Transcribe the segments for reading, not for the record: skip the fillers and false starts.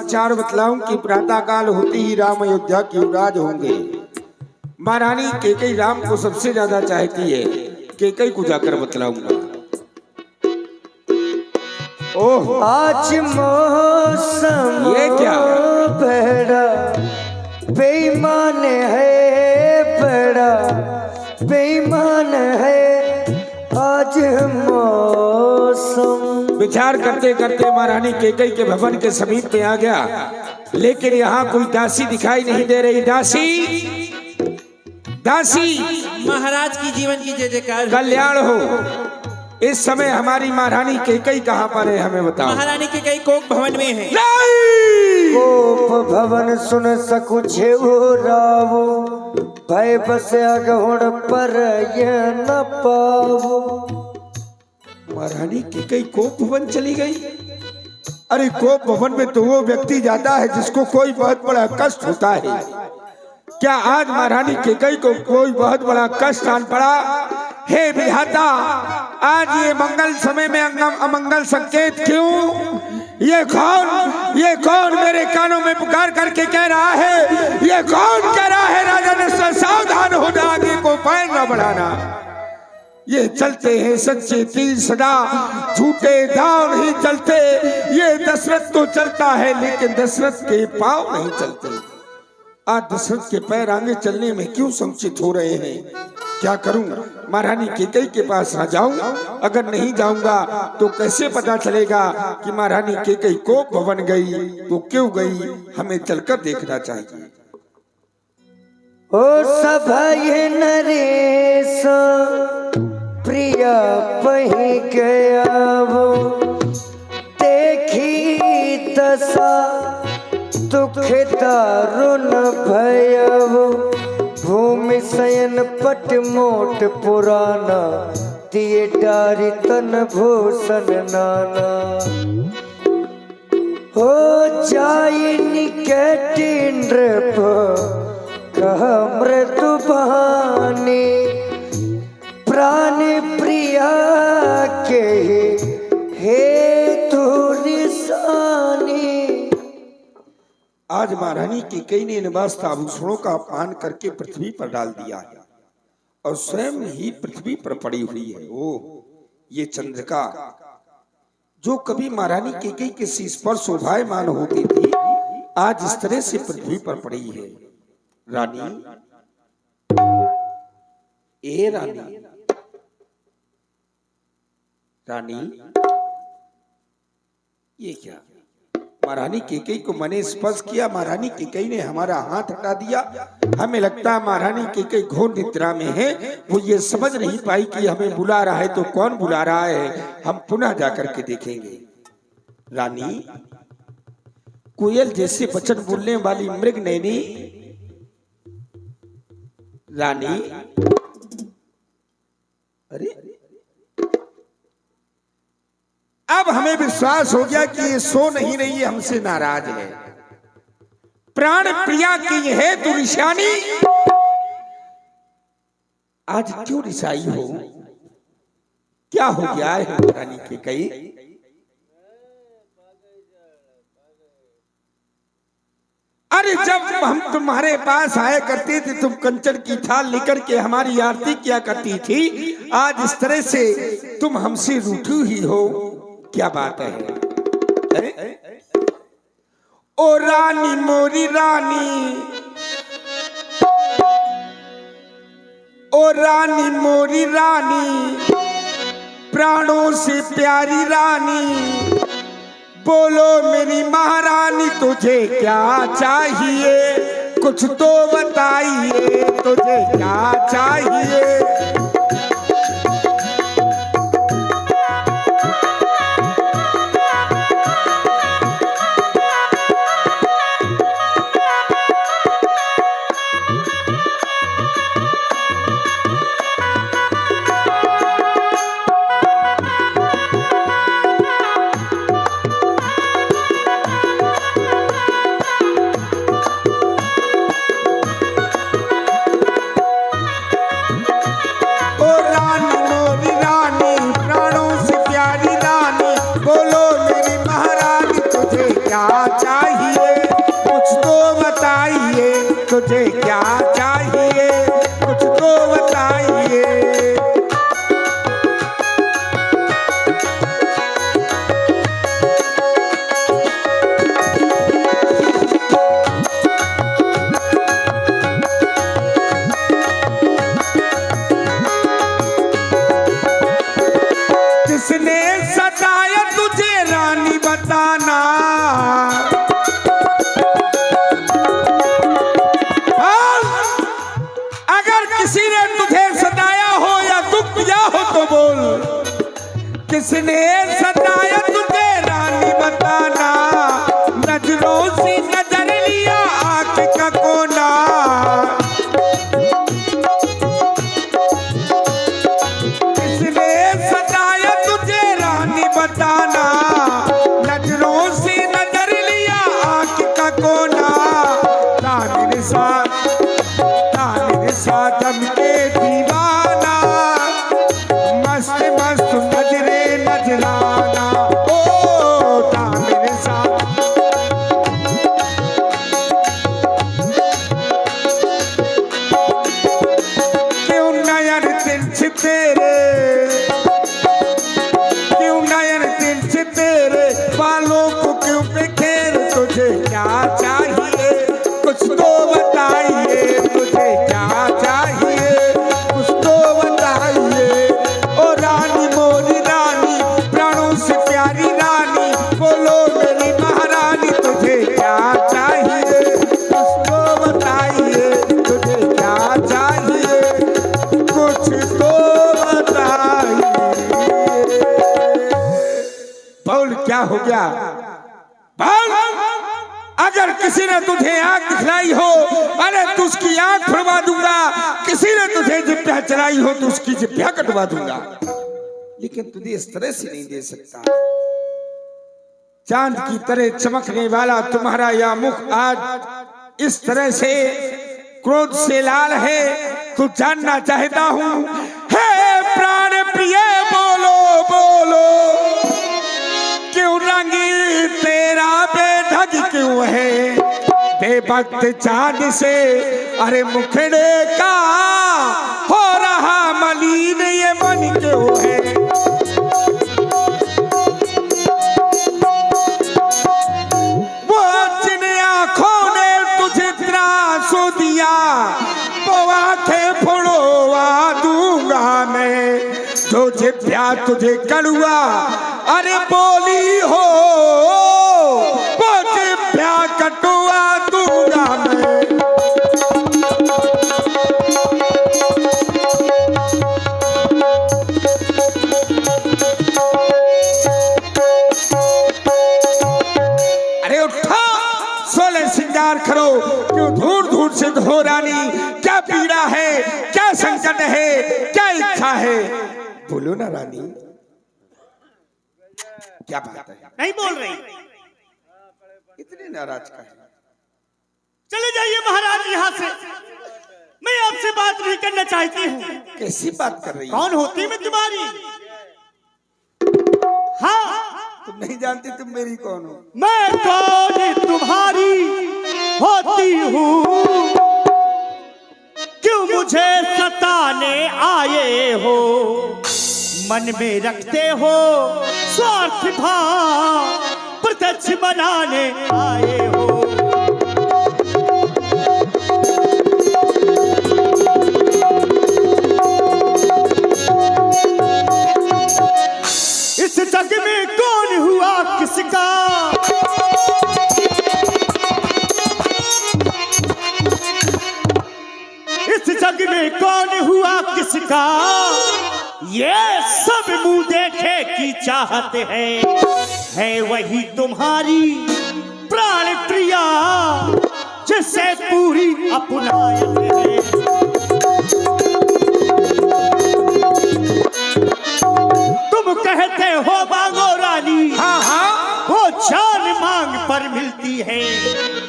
समाचार बतलाऊं कि प्रातः काल होते ही राम अयोध्या की युवराज होंगे। महारानी कैकेयी राम को सबसे ज्यादा चाहती है। कैकेयी को जाकर बतलाऊंगा। ओह आज मौसम ये क्या बड़ा बेईमान है, बड़ा बेईमान है आज मौसम। विचार करते करते महारानी कैकेयी के भवन के समीप में आ गया, लेकिन यहाँ कोई दासी दिखाई नहीं दे रही। दासी, दासी, महाराज की जीवन की जय जयकार, कल्याण हो। इस समय हमारी महारानी कैकेयी कहाँ पर है, हमें बताओ। महारानी कैकेयी कोक भवन में है। कोप भवन सुन सकु छेऊ रावो, भय बस अगहुण पर यह न पावो। महारानी कैकेयी कोप भवन चली गई। अरे कोप भवन में तो वो व्यक्ति जाता है जिसको कोई बहुत बड़ा कष्ट होता है। क्या आज महारानी कैकेयी को कोई बहुत बड़ा कष्ट आन पड़ा? हे विधाता, आज ये मंगल समय में अमंगल संकेत क्यों? ये कौन मेरे कानों में पुकार करके कह रहा है? ये कौन कह रहा है राजा ने सावधान होना, आगे को पैर न बढ़ाना। ये चलते हैं सच्चे तीर सदा, झूठे दाव नहीं चलते। ये दशरथ तो चलता है लेकिन दशरथ के पांव नहीं चलते। आज दशरथ के पैर आगे चलने में क्यों संकुचित हो रहे हैं? क्या करूं? महारानी कैकेयी के पास ना जाऊं? अगर नहीं जाऊंगा तो कैसे पता चलेगा कि महारानी कैकेयी कोप भवन गई तो क्यों गई? हमें चलकर देखना चाहिए। ओ सभय नरेश प्रिया पही गया वो, देखी दशा दुख दारुण भयव। भूमि शयन पट मोट पुराना, दिए डारी तन भूषण नाना। हो जाय निकट नृप कह मृदु बहानी, प्राण प्रिया के हे तुरिसानी। आज महारानी कैकेयी ने निवास आभूषणों का अपमान करके पृथ्वी पर डाल दिया है और स्वयं ही पृथ्वी पर पड़ी हुई है। ओह, ये चंद्रिका जो कभी महारानी कैकेयी के शीश पर शोभायमान होती थी, आज इस तरह से पृथ्वी पर पड़ी है। रानी, ए रानी, रानी, ये क्या? महारानी कैकेयी को मैंने स्पर्श किया, महारानी कैकेयी ने हमारा हाथ हटा दिया। हमें लगता है महारानी कैकेयी घोर निद्रा में है। वो ये समझ नहीं पाई कि हमें बुला रहा है तो कौन बुला रहा है। हम पुनः जाकर के देखेंगे। रानी, कोयल जैसे वचन बोलने वाली मृग नैनी, रानी, अरे अब हमें विश्वास हो गया कि ये सो नहीं रही है, हमसे नाराज है। प्राण प्रिया की है तू निशानी, आज क्यों रिसाई हो? क्या हो गया है महारानी कैकेयी? अरे जब हम तुम्हारे पास आया करते थे, तुम कंचन की थाल लेकर के हमारी आरती किया करती थी। आज इस तरह से तुम हमसे रूठी ही हो, क्या बात है? ओ रानी मोरी रानी, ओ रानी मोरी रानी, प्राणों से प्यारी रानी, बोलो मेरी महारानी तुझे क्या चाहिए? कुछ तो बताइए, तुझे क्या चाहिए? चाहिए, कुछ तो बताइए, तुझे क्या चाहिए, कुछ तो बताइए। किसने सताया तुझे रानी बताना, अगर किसी ने तुझे सताया हो या दुख दिया हो तो बोल। किसने सताया तुझे रानी बताना, नजरों से नजर लिया आंख का कोना। किसने सताया तुझे रानी बताना, नजरों से नजर लिया आंख का कोना। तानिर सादम के दीवाना, मस्त मस्त नजरे नजराना। ओ तानिर सा क्यों नयन तिरछे तेरे, क्यों नयन तिरछे तेरे, बालों को क्यों बिखेर। तुझे क्या चाहिए, कुछ तो बताइए, तुझे क्या चाहिए, कुछ तो बताइए। ओ रानी मोरी रानी, प्राणों से प्यारी रानी, बोलो मेरी महारानी, तुझे क्या चाहिए, कुछ तो बताइए, तुझे क्या चाहिए, कुछ तो बताइए। बोल क्या हो गया, बोल। अगर किसी ने तुझे आंख दिखलाई हो, अरे तो उसकी आंख फड़वा दूंगा। किसी ने तुझे जिब्या चलाई हो तो उसकी जिब्या कटवा दूंगा। लेकिन तुझे इस तरह से नहीं दे सकता। चांद की तरह चमकने वाला तुम्हारा यह मुख आज इस तरह से क्रोध से लाल है। तो जानना चाहता हूं, हे प्राण प्रिय बोलो बोलो, क्यों रंगी तेरा बेढंग क्यों है, बेवक्त चांद से अरे मुखड़े का हो रहा मलिन ये मन क्यों है। वो जिन आंखों ने तुझे त्रासो दिया, वो आंखें फोड़वा दूंगा मैं। जो जिब्या तुझे कड़ुआ अरे बोली हो, वो जिब्या कटवा दूंगा मैं। अरे उठा, सोलह श्रृंगार करो, क्यों धूर धूर से धो रानी। क्या पीड़ा है, क्या संकट है, क्या इच्छा है, बोलो ना रानी, क्या बात है। नहीं बोल रही। इतने नाराज का है। चले जाइए महाराज यहाँ से, मैं आपसे बात नहीं करना चाहती हूँ। कैसी बात कर रही है? कौन होती मैं तुम्हारी? हाँ, तुम नहीं जानती तुम मेरी कौन हो। मैं कौन तुम्हारी होती हूँ, क्यों मुझे सताने आए हो, मन में रखते हो स्वार्थ भाव, प्रत्यक्ष बनाने आए हो। इस जग में कौन हुआ किसका, इस जग में कौन हुआ किसका, ये सब मुंह देखे की चाहते हैं। है वही तुम्हारी प्राण प्रिया, जिसे पूरी अपनाते हैं। तुम कहते हो मांगो रानी, हाँ हाँ, वो जान मांग पर मिलती है।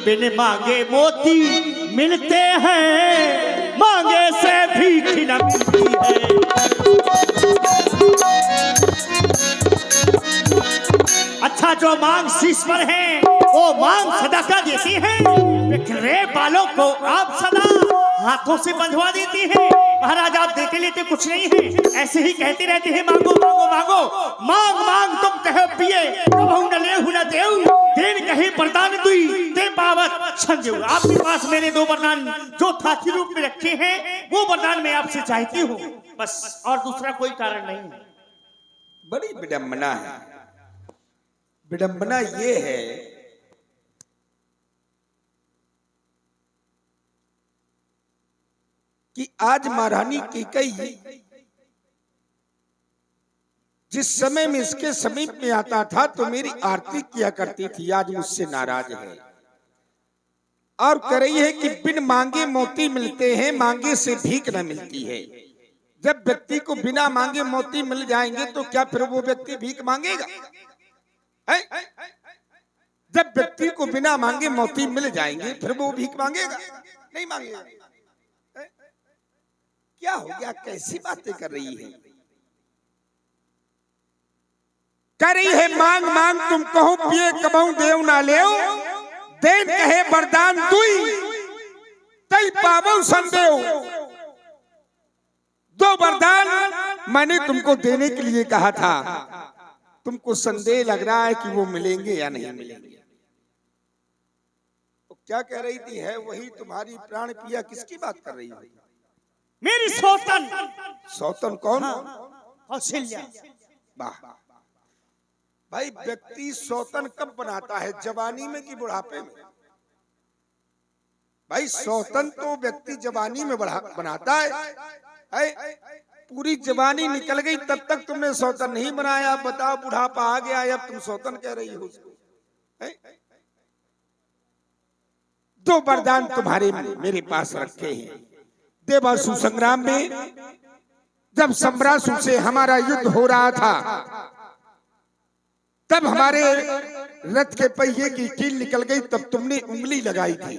बिन मांगे मोती मिलते हैं, मांगे से भीख न मिलती है। अच्छा जो मांग शीश पर है वो मांग सदाका देती है, बिखरे बालों को आप सदा हाथों से बंधवा देती है। महाराज आप देते लेते कुछ नहीं है, ऐसे ही कहते रहते हैं मांगो मांगो मांगो, मांग मांग तुम कहो पिए, कबहू न लेहु न देऊ, देन कहे वरदान दुई, दे पावत संदेऊ। आपके पास मेरे दो वरदान जो थाकी रूप में रखे हैं वो वरदान मैं आपसे चाहती हूँ, बस, और दूसरा कोई कारण नहीं है। बड़ी विडंबना है। विडंबना ये है कि आज महारानी कैकेयी जिस समय में इसके समीप में आता था तो मेरी आरती किया करती थी, आज मुझसे नाराज है और कह रही है कि बिन मांगे मोती मिलते हैं, मांगे से भीख न मिलती है। जब व्यक्ति को बिना मांगे मोती मिल जाएंगे तो क्या फिर वो व्यक्ति भीख मांगेगा? है? जब व्यक्ति को बिना मांगे मोती मिल जाएंगे फिर वो भीख मांगेगा? नहीं मांगेगा। है? क्या हो गया? कैसी बातें कर रही है? कह रही है मांग मांग तुम कहो पिए, कबहू देव ना लेओ, देन कहे वरदान दुई, तई पावो संदेव। दो वरदान मैंने तुमको देने के लिए कहा था, तुमको संदेह लग रहा है कि वो मिलेंगे या नहीं मिलेंगे। तो क्या कह रही थी? है वही तुम्हारी प्राण पिया, किसकी बात कर रही है? मेरी सौतन। सौतन कौन? कौशल्या। वाह भाई, व्यक्ति सौतन कब बनाता है? जवानी में कि बुढ़ापे में? भाई सौतन तो व्यक्ति जवानी में बनाता है। पूरी जवानी निकल गई तब तक तुमने सौतन नहीं बनाया, बताओ बुढ़ापा आ गया अब तुम सौतन कह रही हो उसको। दो वरदान तुम्हारे मेरे पास रखे हैं। देवासुर संग्राम में जब सम्रासुर से हमारा युद्ध हो रहा था तब हमारे रथ के पहिए की कील निकल गई, तब तुमने उंगली लगाई थी।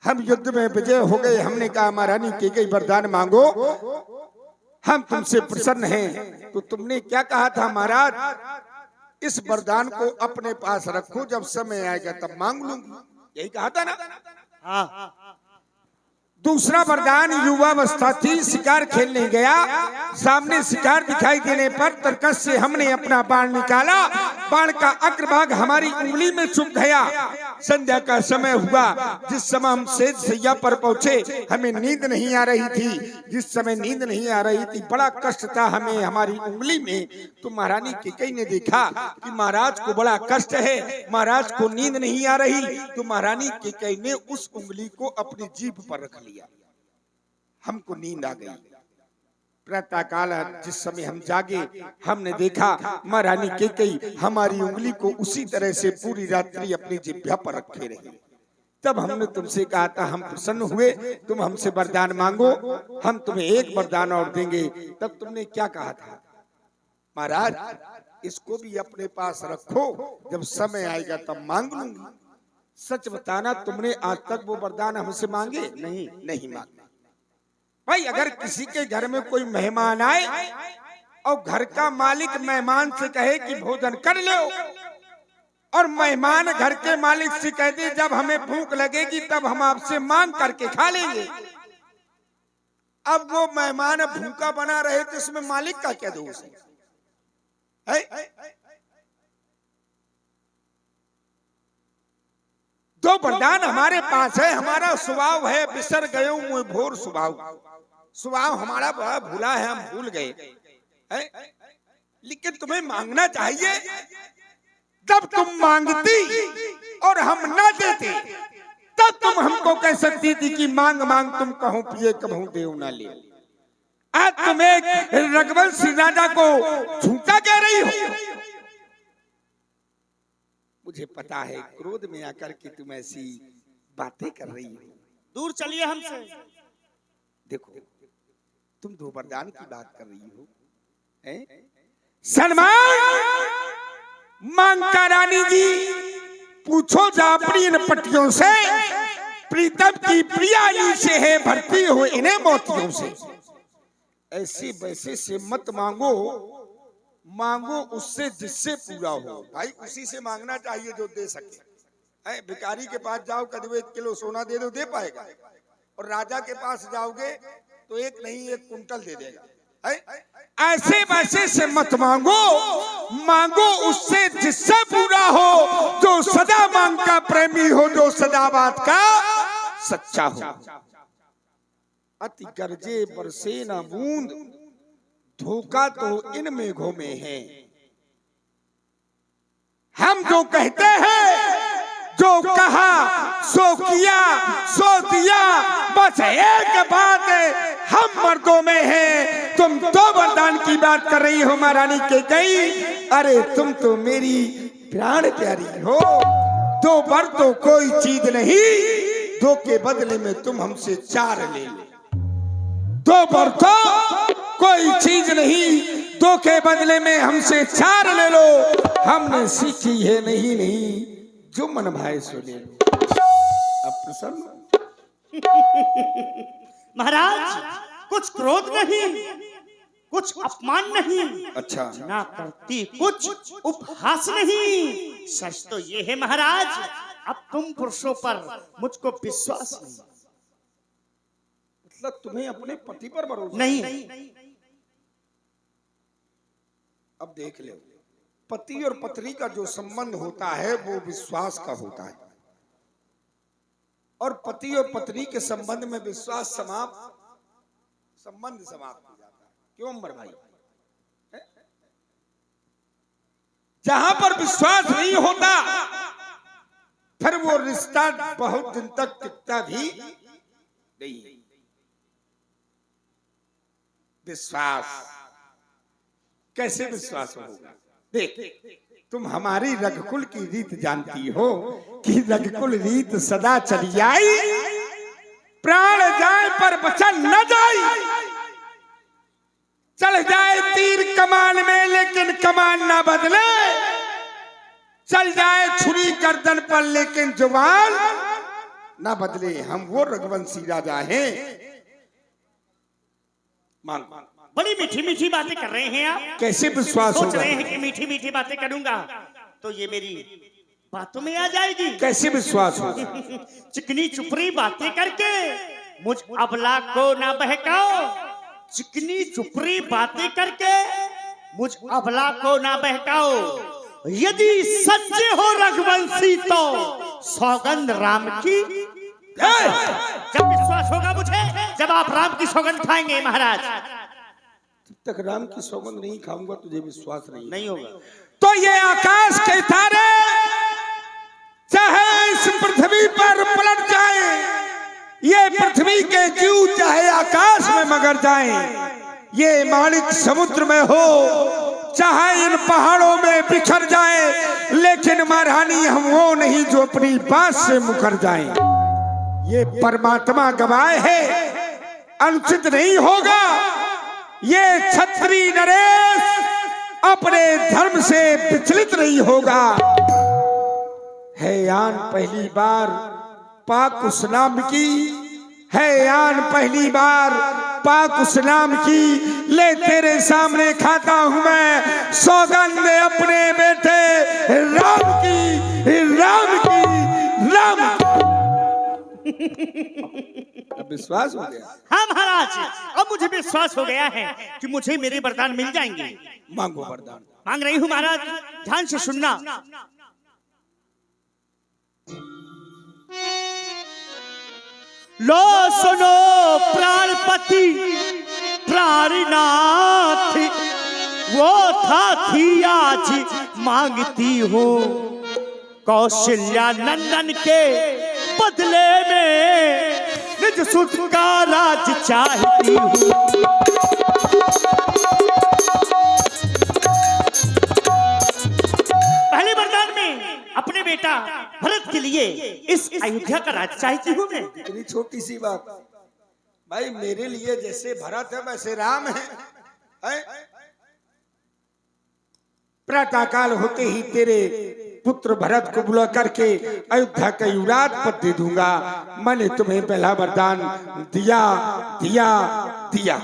हम युद्ध में विजय हो गए। हमने कहा महारानी कैकेयी वरदान मांगो, हम तुमसे प्रसन्न हैं। तो तुमने क्या कहा था? महाराज इस वरदान को अपने पास रखो, जब समय आएगा तब मांग लूंगी, यही कहा था ना? हाँ। दूसरा वरदान युवावस्था थी, शिकार खेलने गया, सामने शिकार दिखाई देने पर तरकस से हमने अपना बाण निकाला, बाण का अग्रभाग हमारी उंगली में चुभ गया। संध्या का समय हुआ, जिस समय हम सेज सैया पर पहुंचे हमें नींद नहीं आ रही थी। जिस समय नींद नहीं आ रही थी, बड़ा कष्ट था हमें हमारी उंगली में। तो महारानी कैकेयी ने देखा कि महाराज को बड़ा कष्ट है, महाराज को नींद नहीं आ रही, तो महारानी कैकेयी ने उस उंगली को अपनी जीभ पर रख लिया। हमको नींद आ गई। प्रातः काल जिस समय हम जागे, हमने देखा महारानी कैकेयी हमारी उंगली को उसी तरह से पूरी रात्रि अपनी जिह्वा पर रखे रही। तब हमने तुमसे कहा था, हम प्रसन्न हुए, तुम हमसे वरदान मांगो, हम तुम्हें एक वरदान और देंगे। तब तुमने क्या कहा था? महाराज इसको भी अपने पास रखो, जब समय आएगा तब मांग लूंगी। सच बताना, तुमने आज तक वो वरदान हमसे मांगे? नहीं मांगे। भाई अगर किसी के घर में कोई मेहमान आए और घर का मालिक मेहमान से कहे कि भोजन कर लो, और मेहमान घर के मालिक से कह दे जब हमें भूख लगेगी तब हम आपसे मांग करके खा लेंगे, अब वो मेहमान भूखा बना रहे तो इसमें मालिक का क्या दोष है? दो वरदान हमारे पास है। हमारा स्वभाव है बिसर गयो मुँह भोर स्वभाव हमारा बड़ा भूला है, हम भूल गए। लेकिन तुम्हें मांगना चाहिए। जब तुम मांगती और हम न देते तब तुम हमको कह सकती थी कि मांग मांग तुम कहो पिए, कबहू देव ना ले। आज तुम एक रघुवंशी राजा को झूठा कह रही हो। मुझे पता है क्रोध में आकर के तुम ऐसी बातें कर रही हो। दूर चलिए हमसे। देखो तुम दो वरदान की बात कर रही हो। सलमान मांगता रानी जी, पूछो जा अपनी इन पट्टियों से, प्रीतम की प्रियाली से है भरती हो इन्हें मोतियों से। ऐसे वैसे से मत मांगो, मांगो उससे जिससे पूरा हो। भाई उसी से मांगना चाहिए जो दे सके। भिखारी के पास जाओ, कदवे 1 किलो सोना दे दो, दे पाएगा। और राजा के पास जाओगे तो 1 नहीं 1 कुंटल दे देगा। ऐसे वैसे से मत मांगो, मांगो उससे जिससे पूरा हो, जो सदा मांग का प्रेमी हो, जो सदा बात का सच्चा हो। अति गरजे बरसे ना बूंद, धोखा तो इन मेघों में है। हम जो कहते हैं, जो कहा सो किया सो दिया, बस एक बात हम मर्दों में है। तुम 2 वरदान की बात कर रही हो महारानी कैकेयी। अरे तुम तो मेरी प्राण प्यारी हो। 2 वर तो कोई चीज नहीं, 2 के बदले में तुम हमसे 4 ले लो। 2 वर तो कोई चीज नहीं, 2 के बदले में हमसे 4 ले लो। हमने सीखी है नहीं नहीं, जो मन भाए सो ले लो। अब प्रसन्न महाराज, कुछ क्रोध नहीं, कुछ अपमान नहीं, अच्छा ना करती कुछ उपहास नहीं। सच तो ये है महाराज, अब तुम पुरुषों पर मुझको विश्वास नहीं। मतलब तुम्हें अपने पति पर भरोसा नहीं। अब देख लो, पति और पत्नी का जो संबंध होता है वो विश्वास का होता है। और पति और पत्नी के संबंध में विश्वास संबंध समाप्त हो जाता है। क्यों अमर भाई? जहां पर विश्वास नहीं होता फिर वो रिश्ता बहुत दिन तक टिकता भी नहीं है। विश्वास कैसे विश्वास होगा? देख, तुम हमारी रघुकुल की रीत जानती हो कि रघुकुल रीत सदा चली आई, प्राण जाए पर वचन न जाए। चल जाए तीर कमान में लेकिन कमान ना बदले, चल जाए छुरी गर्दन पर लेकिन जुबान ना बदले। हम वो रघुवंशी राजा हैं। मांग बड़ी मीठी मीठी बातें कर रहे हैं आप। कैसे विश्वास सोच होगा? रहे हैं कि मीठी मीठी बातें करूंगा तो ये मेरी बातों में आ जाएगी। कैसे विश्वास होगा? चिकनी चुपड़ी बातें करके मुझ अबला को ना बहकाओ। चिकनी चुपड़ी बातें करके मुझ अबला को ना बहकाओ। यदि सच्चे हो रघुवंशी तो सौगंध राम की। जब विश्वास होगा मुझे, जब आप राम की सौगंध खाएंगे महाराज। जब तक राम की सौगंध नहीं खाऊंगा तुझे विश्वास नहीं होगा। तो ये आकाश के तारे चाहे इस पृथ्वी पर पलट जाए, ये पृथ्वी के जीव चाहे आकाश में मगर जाए, ये माणिक समुद्र में हो चाहे इन पहाड़ों में बिखर जाए, लेकिन महारानी हम वो नहीं जो अपनी बात से मुकर जाए। ये परमात्मा गवाह है, अनुचित नहीं होगा। ये क्षत्रिय नरेश अपने धर्म से विचलित नहीं होगा। है यान पहली बार पाक उस नाम की, है यान पहली बार पाक उस नाम की। ले तेरे सामने खाता हूं मैं सौगंध अपने बेटे राम की, राम की, राम की। अब विश्वास हो गया? हाँ महाराज, अब मुझे विश्वास हो गया है कि मुझे मेरे वरदान मिल जाएंगे। मांगो वरदान। मांग रही हूँ महाराज, ध्यान से सुनना। लो सुनो प्राणपति प्राणनाथ, वो था थी आज मांगती हूँ कौशल्या नंदन के बदले में निज सुख का राज चाहती हूँ। पहले वरदान में अपने बेटा भरत के लिए इस अयोध्या का राज चाहती हूँ मैं। इतनी छोटी सी बात भाई, मेरे लिए जैसे भरत है वैसे राम है? प्रातः काल होते ही तेरे पुत्र भरत को बुला करके अयोध्या का युवराज पद दे दूंगा। मैंने तुम्हें पहला वरदान दिया दिया दिया।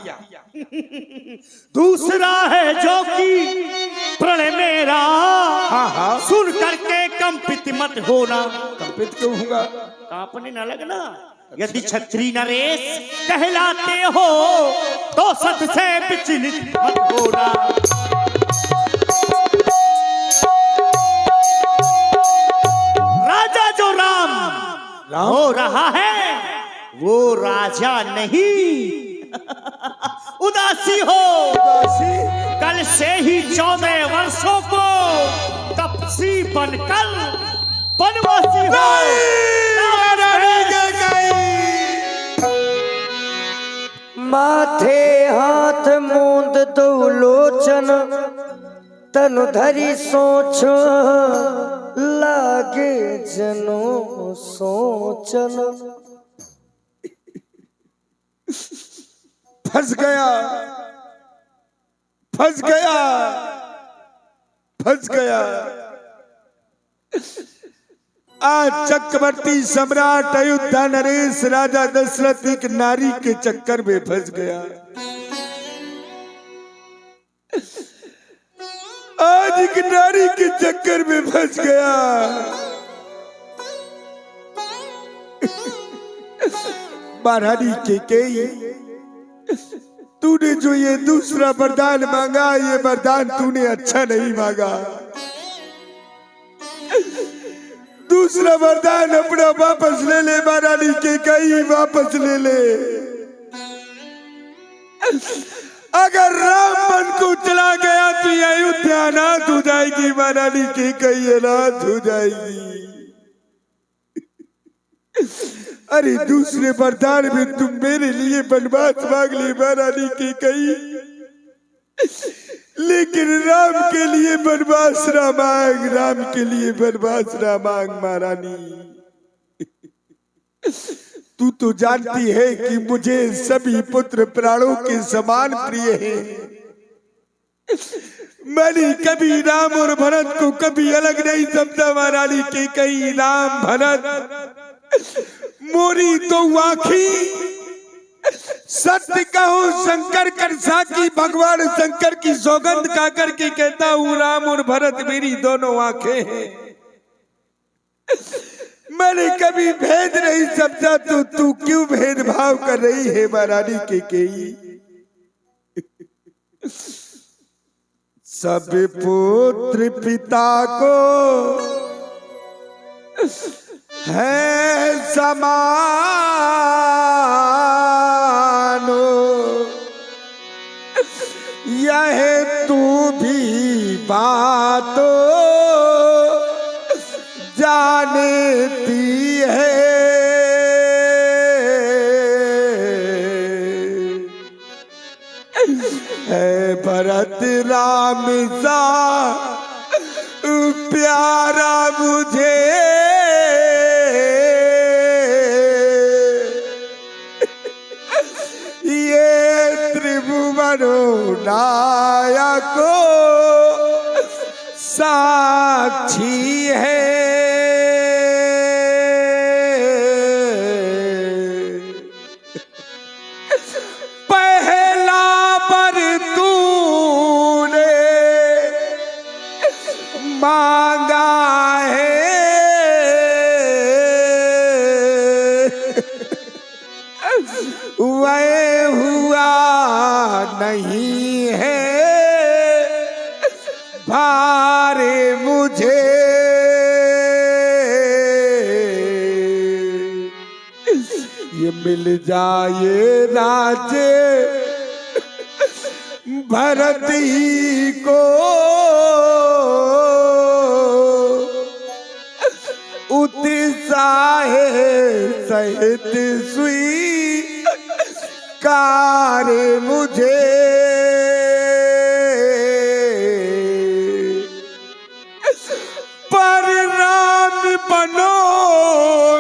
दूसरा है जो कि प्रण मेरा, हाँ हाँ सुन करके कंपित मत होना। कंपित क्यों होगा? कांपने न लगना। यदि छत्री नरेश कहलाते हो तो सत से विचलित मत होना। राजा जो राम हो रहा है वो राजा नहीं। उदासी हो कल से ही 14 वर्षों को तपसी बनकर बनवासी हो। माथे हाथ मूंद दो लोचन, तनु धरी सोच लागे जनो सोचन। फंस गया फंस गया फंस गया। आज चक्रवर्ती सम्राट अयोध्या नरेश राजा दशरथ एक नारी के चक्कर में फंस गया। आज एक नारी के चक्कर में फंस गया। महारानी कैकेयी, तूने जो ये दूसरा वरदान मांगा, ये वरदान तूने अच्छा नहीं मांगा। दूसरा वरदान अपना वापस ले ले महारानी कैकेयी, वापस ले ले। अगर राम बन को चला गया तो ये अयोध्या अनाथ हो जाएगी, महारानी कैकेयी अनाथ हो जाएगी। अरे दूसरे वरदान में तुम मेरे लिए वनवास मांग ली महारानी कैकेयी, लेकिन राम के लिए वनवास ना मांग, राम के लिए वनवास ना मांग महारानी। तू तो जानती है कि मुझे सभी पुत्र प्राणों के समान प्रिय हैं। मैंने कभी राम और भरत को कभी अलग नहीं समझा महारानी कैकेयी। राम भरत मोरी तो आखी, सत्य कहो शंकर कर साकी, भगवान शंकर की सौगंध खा करके कहता हूँ राम और भरत मेरी दोनों आंखें हैं। मैंने कभी भेद नहीं समझा तो तू क्यों भेदभाव कर रही है महारानी कैकेयी? सब पुत्र पिता को है समानो, यह तू भी बातो जानती है। भरत राम सा प्यारा मुझे, नायको साक्षी है। पहला वर तूने मांगा है, वह हुआ नहीं है भारे मुझे। ये मिल जाए राजे भरत ही को, उत्साहे सहित सुई कार मुझे। पर राम बनो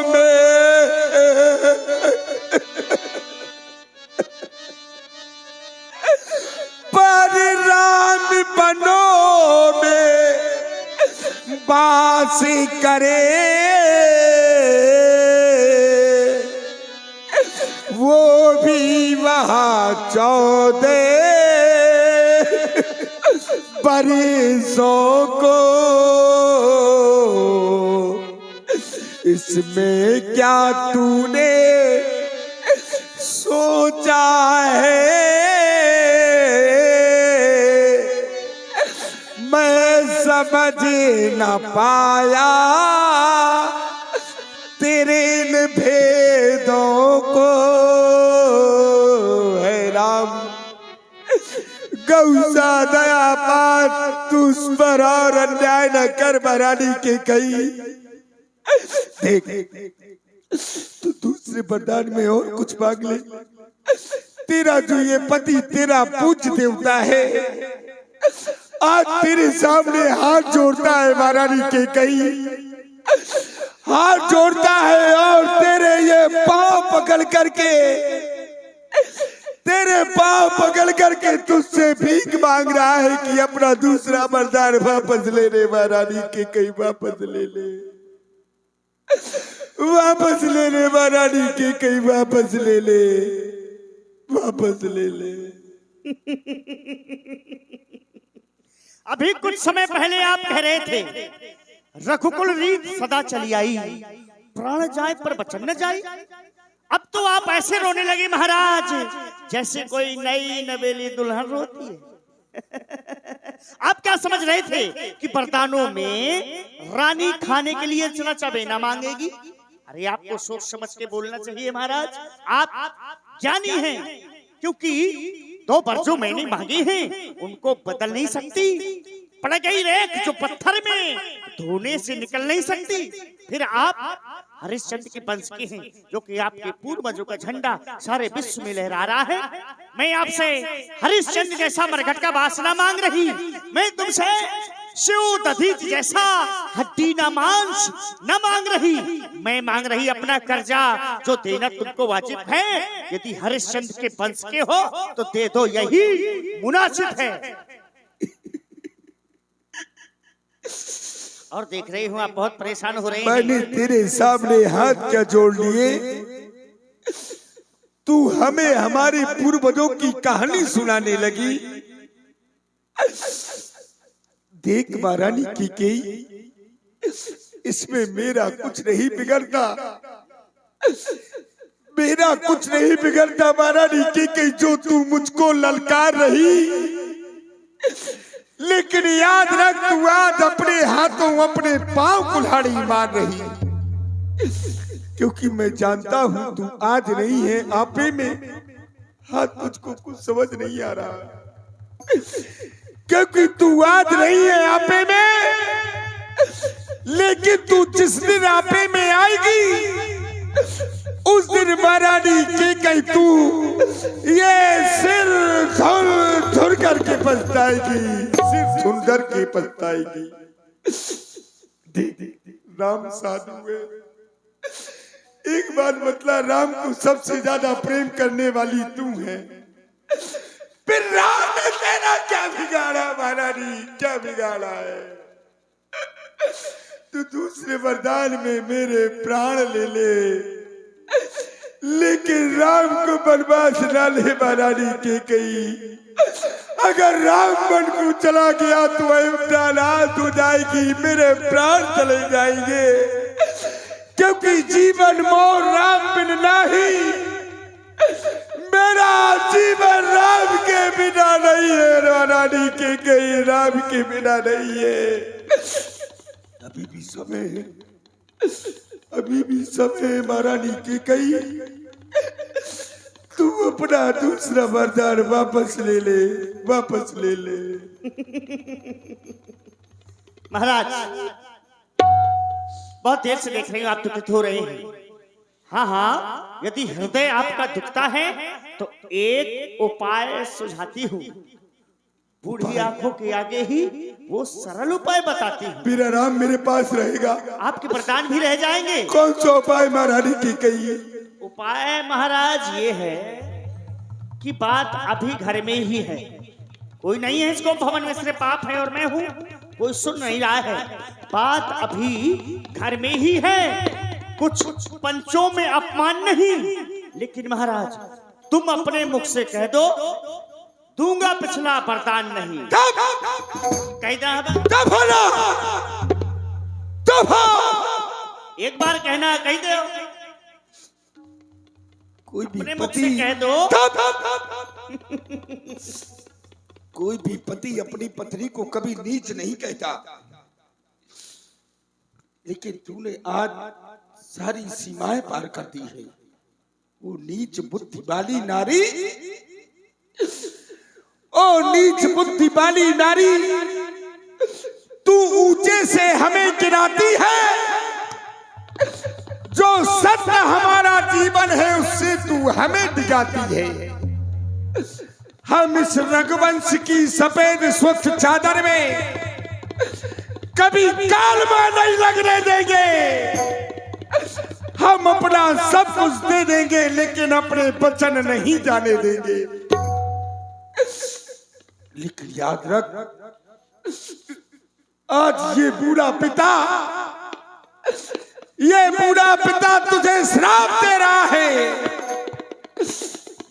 में पर राम बनो में बास करे, वो भी वहाँ 14 बरसों को, इसमें क्या तूने सोचा है, मैं समझ न पाया तेरे इन भेदों को। है राम गौसा दया पात तू उस पर और अन्याय न कर महारानी के कई। देख तू दूसरे वरदान में और कुछ मांग ले, तेरा जो ये पति तेरा पूज्य देवता है आज तेरे सामने हाथ जोड़ता है महारानी के कई, हाथ जोड़ता है और तेरे ये पांव पकड़ करके, तेरे पांव पकड़ करके तुझसे भीख मांग रहा है कि अपना दूसरा वरदान वापस ले ले महारानी के कई, वापस ले ले, वापस ले ले महारानी के कई, वापस ले ले, वापस ले ले। अभी कुछ समय पहले आप कह रहे थे रघुकुल रीत सदा चली आई, प्राण जाए पर वचन न जाए। अब तो आप ऐसे रोने लगे महाराज जैसे कोई नई नवेली दुल्हन रोती है। आप क्या समझ रहे थे कि वरदानों में रानी खाने के लिए चना चबेना मांगेगी? अरे आपको सोच समझ के बोलना चाहिए महाराज, आप ज्ञानी हैं, क्योंकि 2 बार जो मैंने मांगी हैं उनको बदल नहीं सकती। पड़ गई रेख जो पत्थर में धोने से निकल नहीं सकती। फिर आप हरिश्चंद्र के वंश के हैं, जो कि आपके पूर्वजों का झंडा सारे विश्व में लहरा रहा है। मैं आपसे हरिश्चंद्र जैसा मरघट का वासना मांग रही, मैं तुमसे शिव दधिच जैसा हड्डी न मांस न मांग रही, मैं मांग रही अपना कर्जा जो देना तुमको वाजिब है। यदि हरिश्चंद्र के वंश के हो तो दे दो, यही मुनासिब है। और देख रही हूँ आप बहुत परेशान हो रहे हैं। मैंने तेरे सामने हाथ क्या जोड़ लिए, तू हमें हमारे पूर्वजों की कहानी सुनाने लगी। देख महारानी कैकेयी, इसमें मेरा कुछ नहीं बिगड़ता, मेरा कुछ नहीं बिगड़ता महारानी कैकेयी, जो तू मुझको ललकार रही। लेकिन याद रख तू आज अपने हाथों अपने पांव कुल्हाड़ी मार रही, क्योंकि मैं जानता हूं तू आज नहीं है आपे में। हाथ तुझको कुछ समझ नहीं आ रहा, क्योंकि तू आज नहीं है आपे में, लेकिन तू जिस दिन आपे में आएगी उस दिन महारानी कैकेयी तू ये सिर धुर करके पछताएगी, सिर सुंदर के पछताएगी। राम साधु है, एक बात बतला, राम को सबसे ज्यादा प्रेम करने वाली तू है, फिर राम ने तेरा क्या बिगाड़ा महारानी, क्या बिगाड़ा है? तू दूसरे वरदान में मेरे प्राण ले ले, लेकिन राम को बनवास ना ले महारानी कैकेयी। अगर राम बन को चला गया तो अनाथ हो जाएगी, मेरे प्राण चले जाएंगे, क्योंकि जीवन मोर राम बिन नहीं, मेरा जीवन राम के बिना नहीं है महारानी कैकेयी, राम के बिना नहीं है। अभी भी समय है, अभी भी समय महारानी कैकेयी, तू अपना दूसरा वरदान वापस ले ले, वापस ले ले। महाराज बहुत देर से देख रही हूँ आप दुखित हो रहे हैं। हाँ हाँ, यदि हृदय आपका दुखता है तो एक उपाय सुझाती हूँ। बूढ़ी आंखों के आगे ही वो सरल उपाय बताती हूँ। मेरा राम मेरे पास रहेगा, आपके वरदान भी रह जाएंगे। कौन सा उपाय महारानी कैकेयी? उपाय महाराज ये है कि बात अभी घर में ही है, कोई नहीं है इसको भवन में, सिर्फ आप है और मैं हूँ, कोई सुन नहीं रहा है। बात अभी घर में ही है, कुछ पंचों में अपमान नहीं, लेकिन महाराज तुम अपने मुख से कह दो, दूंगा पिछला वरदान नहीं। कह दो एक बार कहना, कह दो कोई भी अपने मुख पति, से कह दो। कोई भी पति अपनी पत्नी को कभी नीच नहीं कहता, लेकिन तूने आज सारी सीमाएं पार कर दी है। वो नीच बुद्धि वाली नारी, ओ नीच बुद्धि वाली नारी, तू ऊंचे से हमें गिराती है। जो सत्य हमारा जीवन है उससे तू हमें डिगाती है। हम इस रघुवंश की सफेद स्वच्छ चादर में कभी कालमा नहीं लगने देंगे। हम अपना सब कुछ दे देंगे लेकिन अपने वचन नहीं जाने देंगे। लेकिन याद रख, आज ये बूढ़ा पिता तुझे श्राप दे रहा है।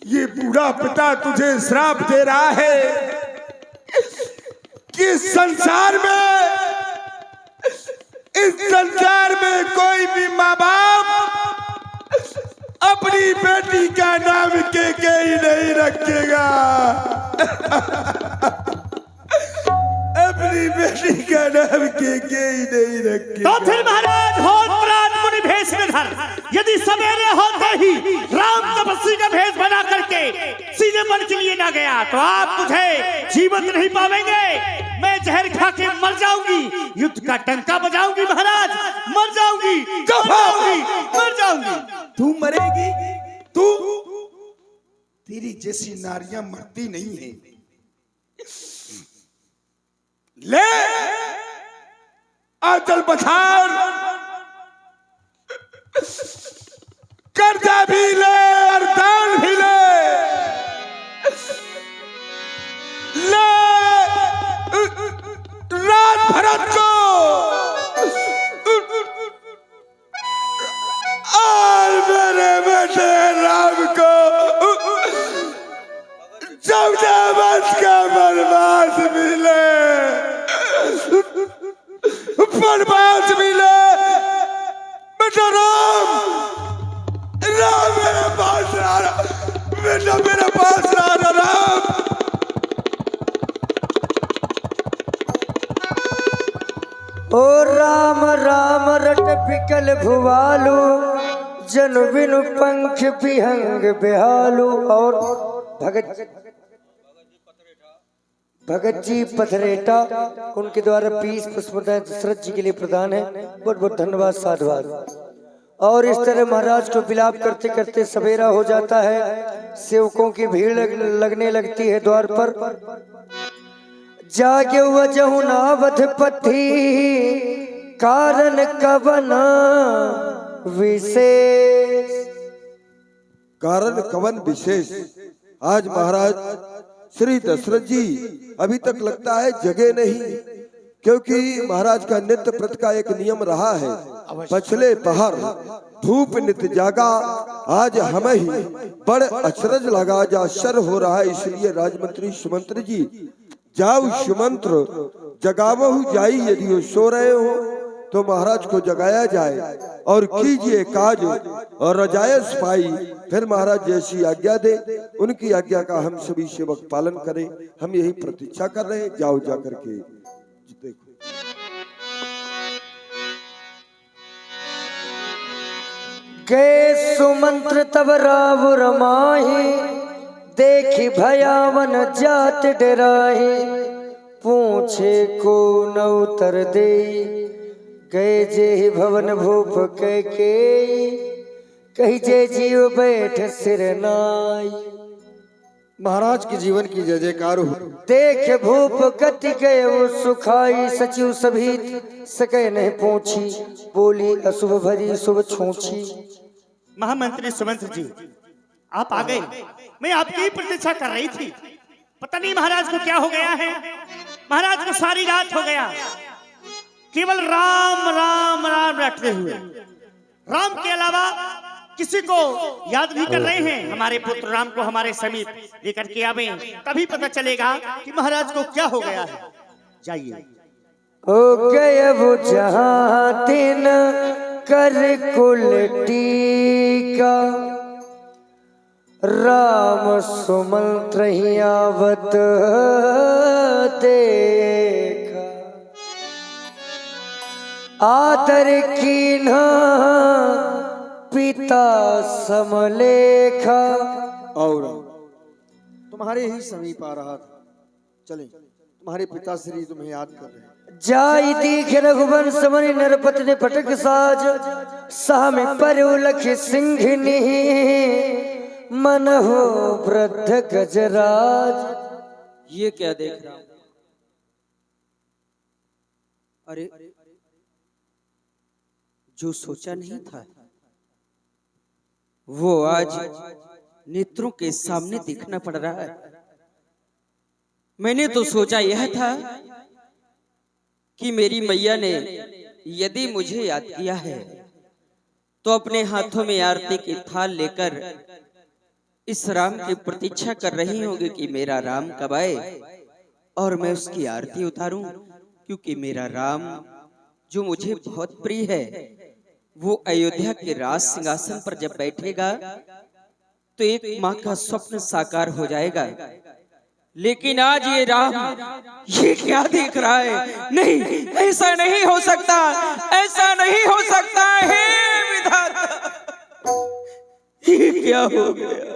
ये बूढ़ा पिता तुझे श्राप दे रहा है कि इस संसार में कोई भी माँ बाप अपनी बेटी का नाम के ही नहीं रखेगा। अपनी बेटी का नाम के ही नहीं रखेगा। तो फिर महाराज मुनि भेष में धर, यदि सवेरे होते ही राम तपस्वी का भेष बना करके सीधे वन के लिए ना गया तो आप मुझे जीवित नहीं पावेंगे। मैं जहर खा के मर जाऊंगी, युद्ध का टंका बजाऊंगी महाराज, मर जाऊंगी। तू मरेगी? तू, तेरी जैसी नारियां मरती नहीं है। ले आंचल पछाड़, कर्जा भी ले और दान भी ले। राज भरत को और मेरे बेटे राम को 14 वर्ष का वनवास मिले, बेटा राम मेरे पास आ रहा, बेटा मेरे पास आ रहा। राम ओ राम राम रट बिकल भुवालू, जन बिनु पंख बिहंग बेहालू। और भगत जी पथरेटा उनके द्वारा 20 पुष्पदान दशरथ जी के लिए प्रदान है। बहुत बहुत धन्यवाद, साधुवाद। और इस तरह महाराज को विलाप करते करते सवेरा हो जाता है। सेवकों की भीड़ लगने लगती है द्वार पर। जागे वजहु नावधपति, कारण कवन विशेष। कारण कवन विशेष। आज महाराज श्री दशरथ जी अभी तक लगता है जगे नहीं, क्योंकि महाराज का नित्य प्रत का एक नियम रहा है, पछले पहर धूप नित्य जागा। आज हमें ही बड़ अचरज लगा, जा शर हो रहा है। इसलिए राजमंत्री सुमंत्र जी जाऊ सुमंत्र जगावहु जाई, यदि वो सो रहे हो तो महाराज को जगाया जाए और कीजिए काज और रजायश पाई। फिर महाराज जैसी आज्ञा दे उनकी आज्ञा का हम सभी सेवक पालन करें। हम यही प्रतीक्षा कर रहे हैं। जाओ जाकर के देखो। गए सुमंत्र तब राव रमाही, देखी भयावन जात डराही। पूछे को न उतर दे, गए जे भवन भूप के कही जे जीव बैठ सिर नाई। महाराज के जीवन की जय जयकार हो। देख भूप गति गए वो सुखाई, सचिव सभी सके नहीं पूछी। बोली अशुभ भरी शुभ छूछी। महामंत्री सुमंत्र जी आप आ गए, मैं आपकी ही प्रतीक्षा कर रही थी। पता नहीं महाराज को क्या हो गया है। महाराज को सारी रात हो गया केवल राम राम राम रटते हुए। राम के अलावा किसी को याद नहीं कर रहे हैं। हमारे पुत्र राम को हमारे समीप लेकर के आवे, तभी पता चलेगा कि महाराज को क्या हो गया है। जाइए। हो गए वो जहाँ दिन कर कुलटी का, राम सुमंत्र ही आवत देखा, आदर कीन्हा पिता समलेखा। और तुम्हारे ही समीप आ रहा था, चले तुम्हारे पिताश्री तुम्हें याद कर रहे हैं। जाई दीख रघुवंश मणि नरपत ने पटक साज, साम पर उलख सिंघनी मन हो वृद्ध गजराज। ये क्या देख रहा हूं? अरे जो सोचा नहीं था वो आज नेत्रों के सामने दिखना पड़ रहा है। मैंने तो सोचा यह था कि मेरी मैया ने यदि मुझे याद किया है तो अपने हाथों में आरती की थाल लेकर इस राम की प्रतीक्षा कर रही होगी कि मेरा राम कब आए और मैं उसकी आरती उतारूं, क्योंकि मेरा राम जो मुझे बहुत प्रिय है वो अयोध्या के राज सिंहासन पर जब बैठेगा तो एक माँ का स्वप्न साकार हो जाएगा। लेकिन आज ये राम ये क्या देख रहा है? नहीं, ऐसा नहीं हो सकता, ऐसा नहीं हो सकता है विधाता। ये क्या हो गया?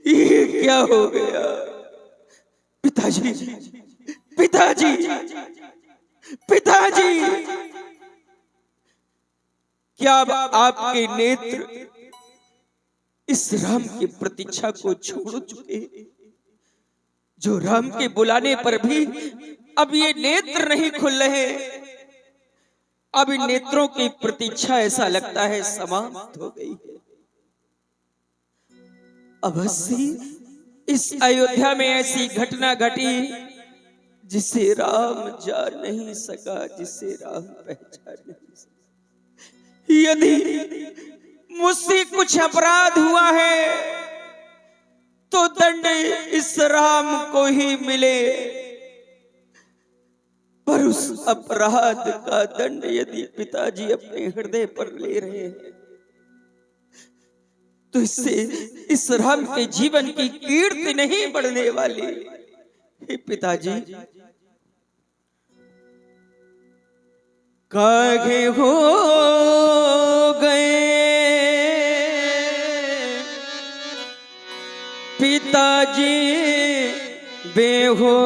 ये क्या हो गया? पिताजी, पिताजी, पिताजी, क्या अब आपके नेत्र इस राम की प्रतीक्षा को छोड़ चुके हैं? जो राम के बुलाने पर भी अब ये नेत्र नहीं खुल रहे, अब इन नेत्रों की प्रतीक्षा ऐसा लगता है समाप्त हो गई है। अवश्य इस अयोध्या में ऐसी घटना घटी जिसे राम जान नहीं सका, जिसे राम पहचान नहीं सका। यदि मुझसे कुछ अपराध हुआ है तो दंड इस राम को ही मिले, पर उस अपराध का दंड यदि पिताजी अपने हृदय पर ले रहे हैं तो इससे इस राम के जीवन की कीर्ति नहीं बढ़ने वाली। हे पिताजी, काहे हो गए पिताजी बेहो,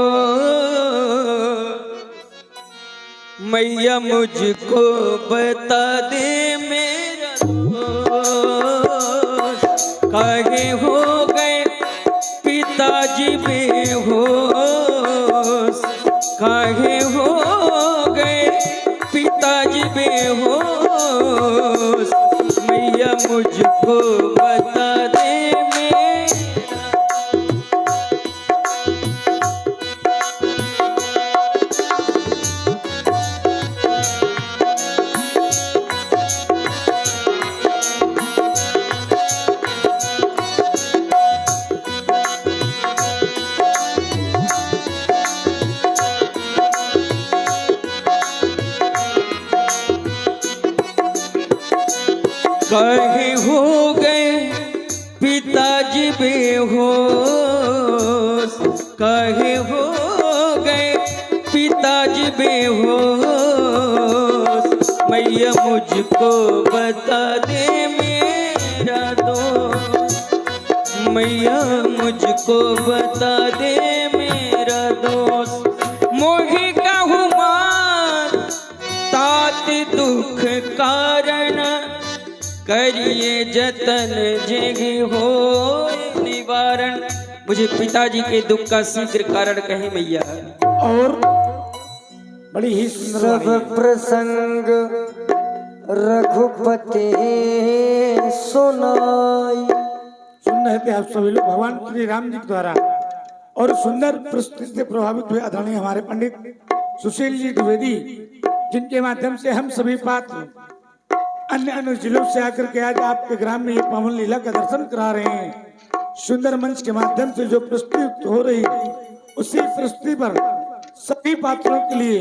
मैया मुझको बता दे मेरा दोस्त, काहे हो गए पिताजी बेहोश, काहे हो गए पिताजी बेहोश, मैया मुझको बता दे काहे हो गए पिताजी बेहोश, काहे हो गए पिताजी बेहोश, मैया मुझको बता दे मेरा दोस्त, मैया मुझको बता दे मेरा दोस्त, मोहि कहूँ मार तात दुख कारण, करिए जतन जेहि हो निवारण। मुझे पिताजी के दुख का शीघ्र कारण कहे मैया। और बड़ी ही सुंदर सब प्रसंग रघुपति सुनाई। सुन रहे थे आप सभी लोग भगवान श्री राम जी के द्वारा और सुंदर प्रस्तुति से प्रभावित हुए आदरणीय हमारे पंडित सुशील जी द्विवेदी, जिनके माध्यम से हम सभी पात्र अन्य अन्य जिलों से आकर के आज आपके ग्राम में ये पावन लीला का दर्शन करा रहे हैं। सुंदर मंच के माध्यम से जो प्रस्तुत हो रही उसी प्रस्तुति पर सभी पात्रों के लिए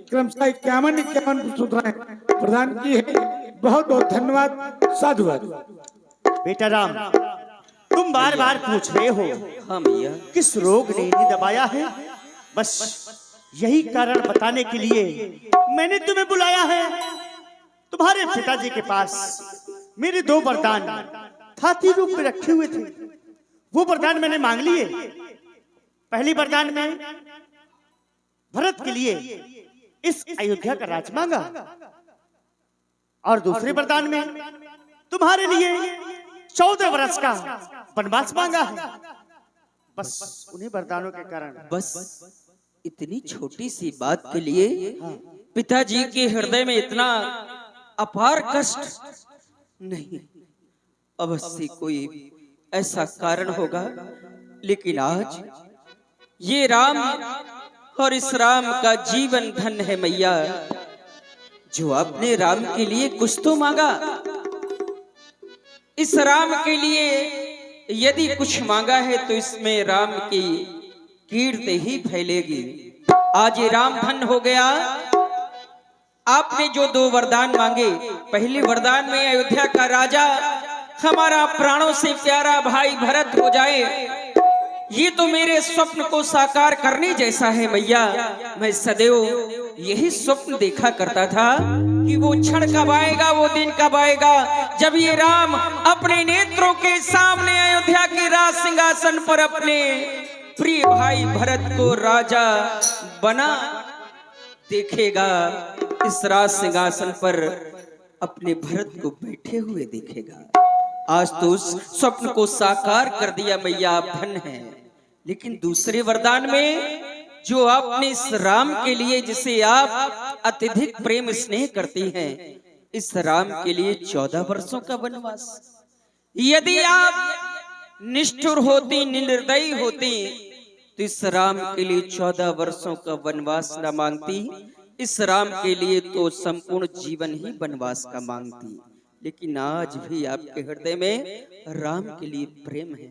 क्रमशः 51 सूत्राएं प्रदान की है। बहुत बहुत धन्यवाद, साधुवाद। बेटा राम, तुम बार बार पूछ रहे हो हाँ मैया। किस रोग ने इन्हें दबाया है। बस यही कारण बताने के लिए मैंने तुम्हें बुलाया है। तुम्हारे पिताजी के पास मेरे 2 वरदान हाथी रूप में रखे हुए थे। वो वरदान मैंने मांग लिए। पहली वरदान में भरत के लिए इस अयोध्या का राज मांगा और दूसरे वरदान में तुम्हारे लिए 14 वर्ष का वनवास मांगा है। बस उन्हीं वरदानों के कारण बस इतनी छोटी सी बात के लिए पिताजी के हृदय में इतना अपार कष्ट। नहीं, अवश्य कोई ऐसा कारण होगा। लेकिन आज ये राम और इस राम का जीवन धन है मैया, जो आपने राम के लिए कुछ तो मांगा। इस राम के लिए यदि कुछ मांगा है तो इसमें राम की कीर्ति ही फैलेगी। आज ये राम धन हो गया। आपने जो 2 वरदान मांगे, पहले वरदान में अयोध्या का राजा हमारा प्राणों से प्यारा भाई भरत हो जाए, ये तो मेरे स्वप्न को साकार करने जैसा है मैया। मैं सदैव यही स्वप्न देखा करता था कि वो क्षण कब आएगा, वो दिन कब आएगा जब ये राम अपने नेत्रों के सामने अयोध्या के राज सिंहासन पर अपने प्रिय भाई भरत को राजा बना देखेगा। इस राज सिंहासन पर अपने भरत को बैठे हुए देखेगा। आज तो उस स्वप्न को साकार कर दिया मैया, आप धन है। लेकिन दूसरे वरदान में जो आपने इस राम के लिए, जिसे आप अत्यधिक प्रेम स्नेह करती हैं, इस राम के लिए 14 वर्षों का वनवास। यदि आप निष्ठुर होती, निर्दयी होती तो इस राम के लिए 14 वर्षों का वनवास न मांगती। इस राम के लिए तो संपूर्ण जीवन ही वनवास का मांगती। लेकिन आज भी आपके हृदय में राम के लिए प्रेम है।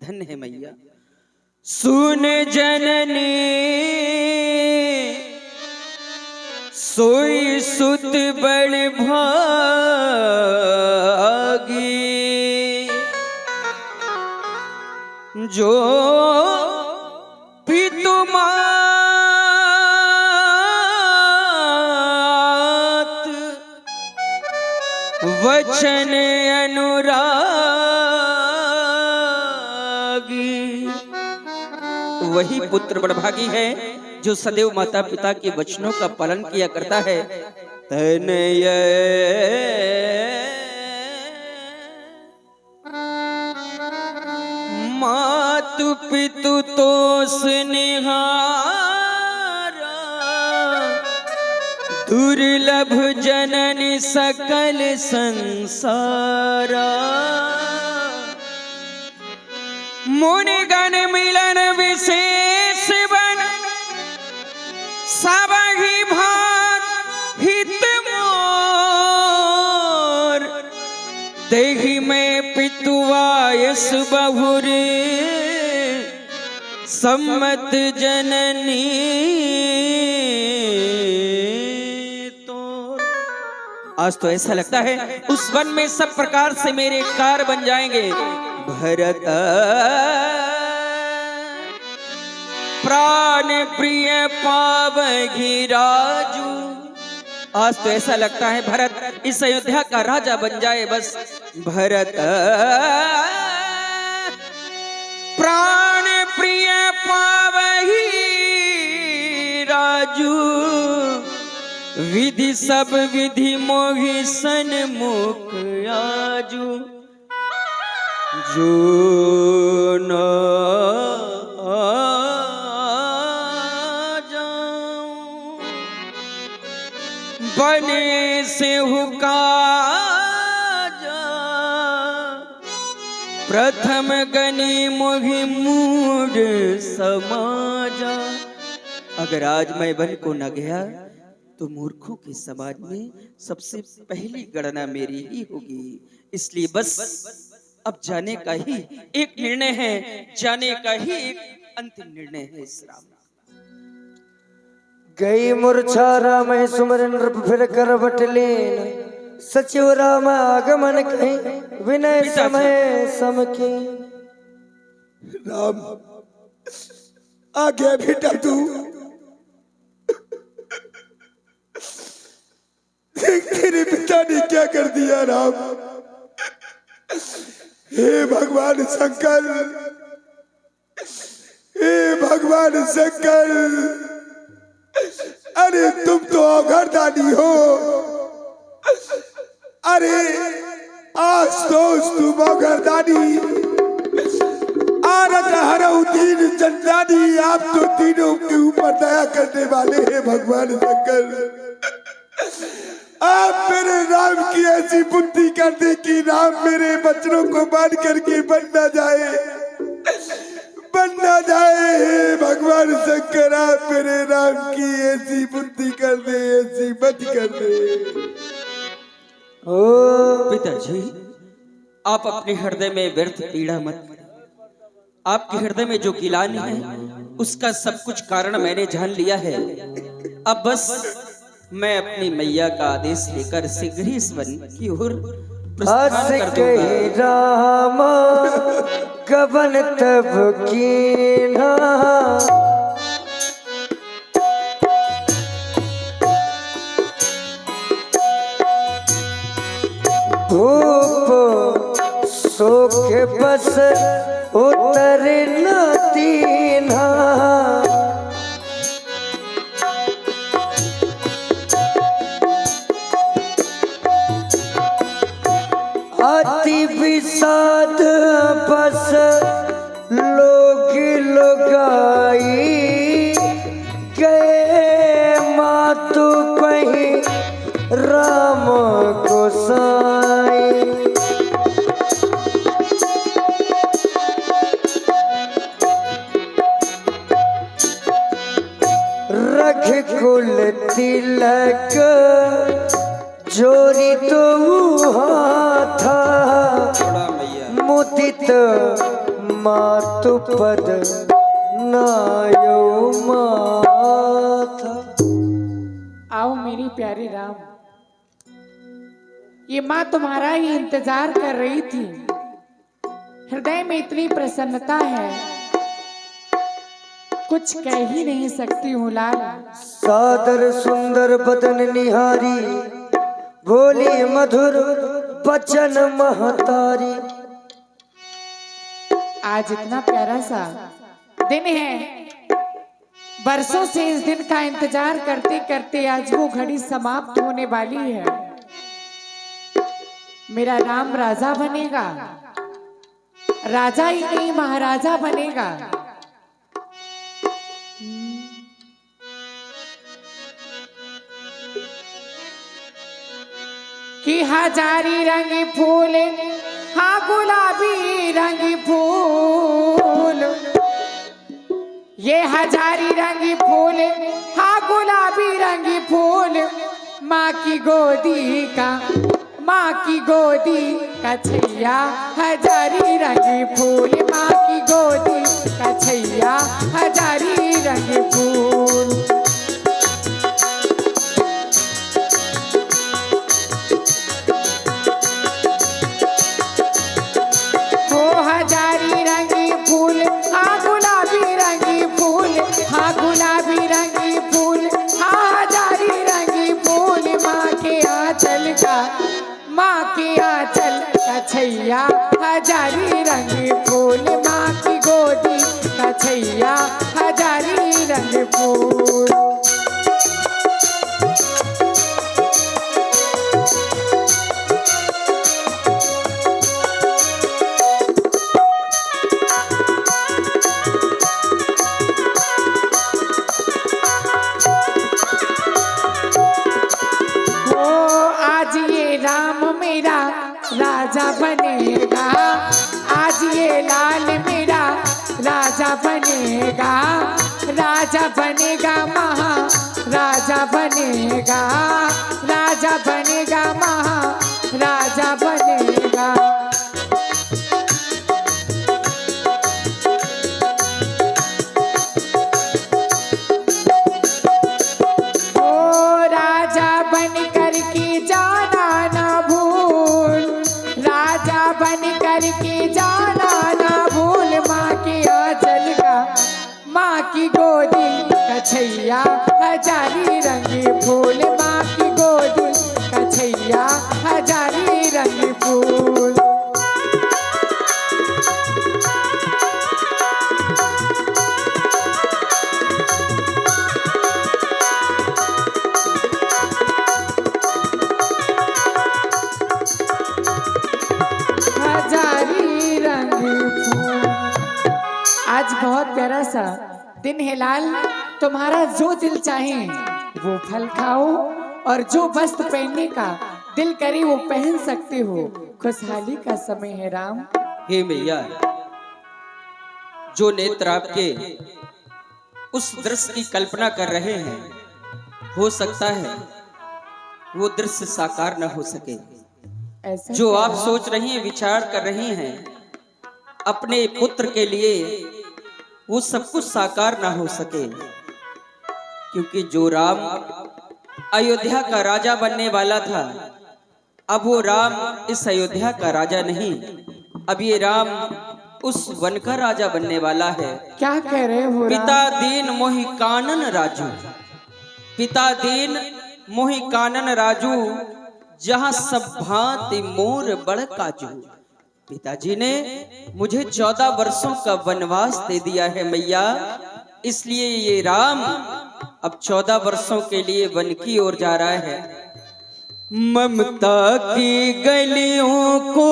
धन्य है मैया। सुन जननी सोई सुत बड़ भागी, जो पितु मात वचन अनुरागी। वही पुत्र बड़भागी है जो सदैव माता पिता के वचनों का पालन किया करता है। तनय मातु पितु तो स्नेहारा, दुर्लभ जननी सकल संसारा। मुनिगण मिलन विशेष बन, सब ही भाग हित मोर। देहि में पितुआयस बहुर, सम्मत जननी तो। आज तो ऐसा लगता है उस वन में सब प्रकार से मेरे कार बन जाएंगे। भरत प्राण प्रिय पावगी राजू। आज तो ऐसा लगता है भरत इस अयोध्या का राजा बन जाए बस। भरत प्राण प्रिय पावगी राजू, विधि सब विधि मोहि सन्मुख आजू। जो न जाऊं बने से हुका जा, प्रथम गनी मोहि मूड समाजा। अगर आज मैं वन को न गया तो मूर्खों के समाज में सबसे पहली गणना मेरी ही होगी। इसलिए बस अब जाने का ही एक निर्णय है, जाने का ही एक अंतिम निर्णय है इस राम। गई मूर्छा राम सुमरन रूप फिर करवट लेन, सचिव राम आगमन कहीं विनय समय सम की। राम आ गया बेटा तू। देख तेरे पिता ने क्या कर दिया राम। हे भगवान शंकर, हे भगवान शंकर, अरे तुम तो औघरदानी हो। अरे आज तो तुम औघरदानी, आरत हरऊ दीन चंदानी, आप तो तीनों के ऊपर दया करने वाले हैं भगवान शंकर। आप मेरे राम की ऐसी बुद्धि कर दे कि राम मेरे बच्चों को मान करके बन ना जाए, बन ना जाए। हे भगवान शंकर, आप मेरे राम की ऐसी बुद्धि कर दे, ऐसी मत कर दे। पिताजी, आप अपने हृदय में व्यर्थ पीड़ा मत करें। आपके हृदय में जो गिलानी है उसका सब कुछ कारण मैंने जान लिया है। अब बस मैं अपनी मैया का आदेश लेकर शीघ्र ही इस वन की ओर प्रस्थान कर दूंगा। राम गबन तब कीन्हा, भूप सोख बस उतर न दीन्हा। अति विषाद बस लोग लोगाई, गए मातु कहीं राम गोसाई। रघुकुल तिलक जोरी तो था, मुदित मातु पद नायो माथा। आओ मेरी प्यारे राम, ये माँ तुम्हारा ही इंतजार कर रही थी। हृदय में इतनी प्रसन्नता है, कुछ कह ही नहीं सकती हूँ लाल। सादर सुंदर बदन निहारी, बोली मधुर बचन महतारी। आज इतना प्यारा सा दिन है, बरसों से इस दिन का इंतजार करते करते आज वो घड़ी समाप्त होने वाली है। मेरा राम राजा बनेगा, राजा ही नहीं महाराजा बनेगा। कि हजारी रंगी फूल, हाँ गुलाबी रंगी फूल, ये हजारी रंगी फूल, हाँ गुलाबी रंगी फूल, माँ की गोदी का, माँ की गोदी का छैया हजारी रंगी फूल, माँ की गोदी का छैया हजारी रंगी फूल। माँ के आंचल का छैया हजारी रंग फूल, माँ की गोदी का छैया हजारी रंग फूल। राजा बनेगा, आज ये लाल मेरा राजा बनेगा, राजा बनेगा, महा राजा बनेगा। बनेगा, राजा बनेगा, महाराजा बनेगा। राजा बनकर के जाना ना भूल, राजा बनकर के जाना ना भूल, माँ के आंचल का, माँ की गोदी कछैया हजारी रंगी फूल, माँ की गोदी कछैया हजारी रंगी फूल। हजारी रंगी फूल। आज बहुत प्यारा सा दिन है लाल, तुम्हारा जो दिल चाहे वो फल खाओ, और जो वस्त्र पहनने का दिल करे वो पहन सकते हो। खुशहाली का समय है राम। हे मैया, जो नेत्र आपके उस दृश्य की कल्पना कर रहे हैं, हो सकता है वो दृश्य साकार न हो सके। ऐसा जो क्या आप है? सोच रही हैं, विचार कर रही हैं अपने पुत्र के लिए, वो सब कुछ साकार ना हो सके, क्योंकि जो राम अयोध्या का राजा बनने वाला था, अब वो राम इस अयोध्या का राजा नहीं, अब ये राम उस वन का राजा बनने वाला है। क्या कह रहे हो राम? पिता दीन मोहि कानन राजू, पिता दीन मोहि कानन राजू, जहां सब भांति मोर बड़ काजू। पिताजी ने मुझे 14 वर्षों का वनवास दे दिया है मैया, इसलिए ये राम अब 14 वर्षों के लिए वन की ओर जा रहा है। ममता की गलियों को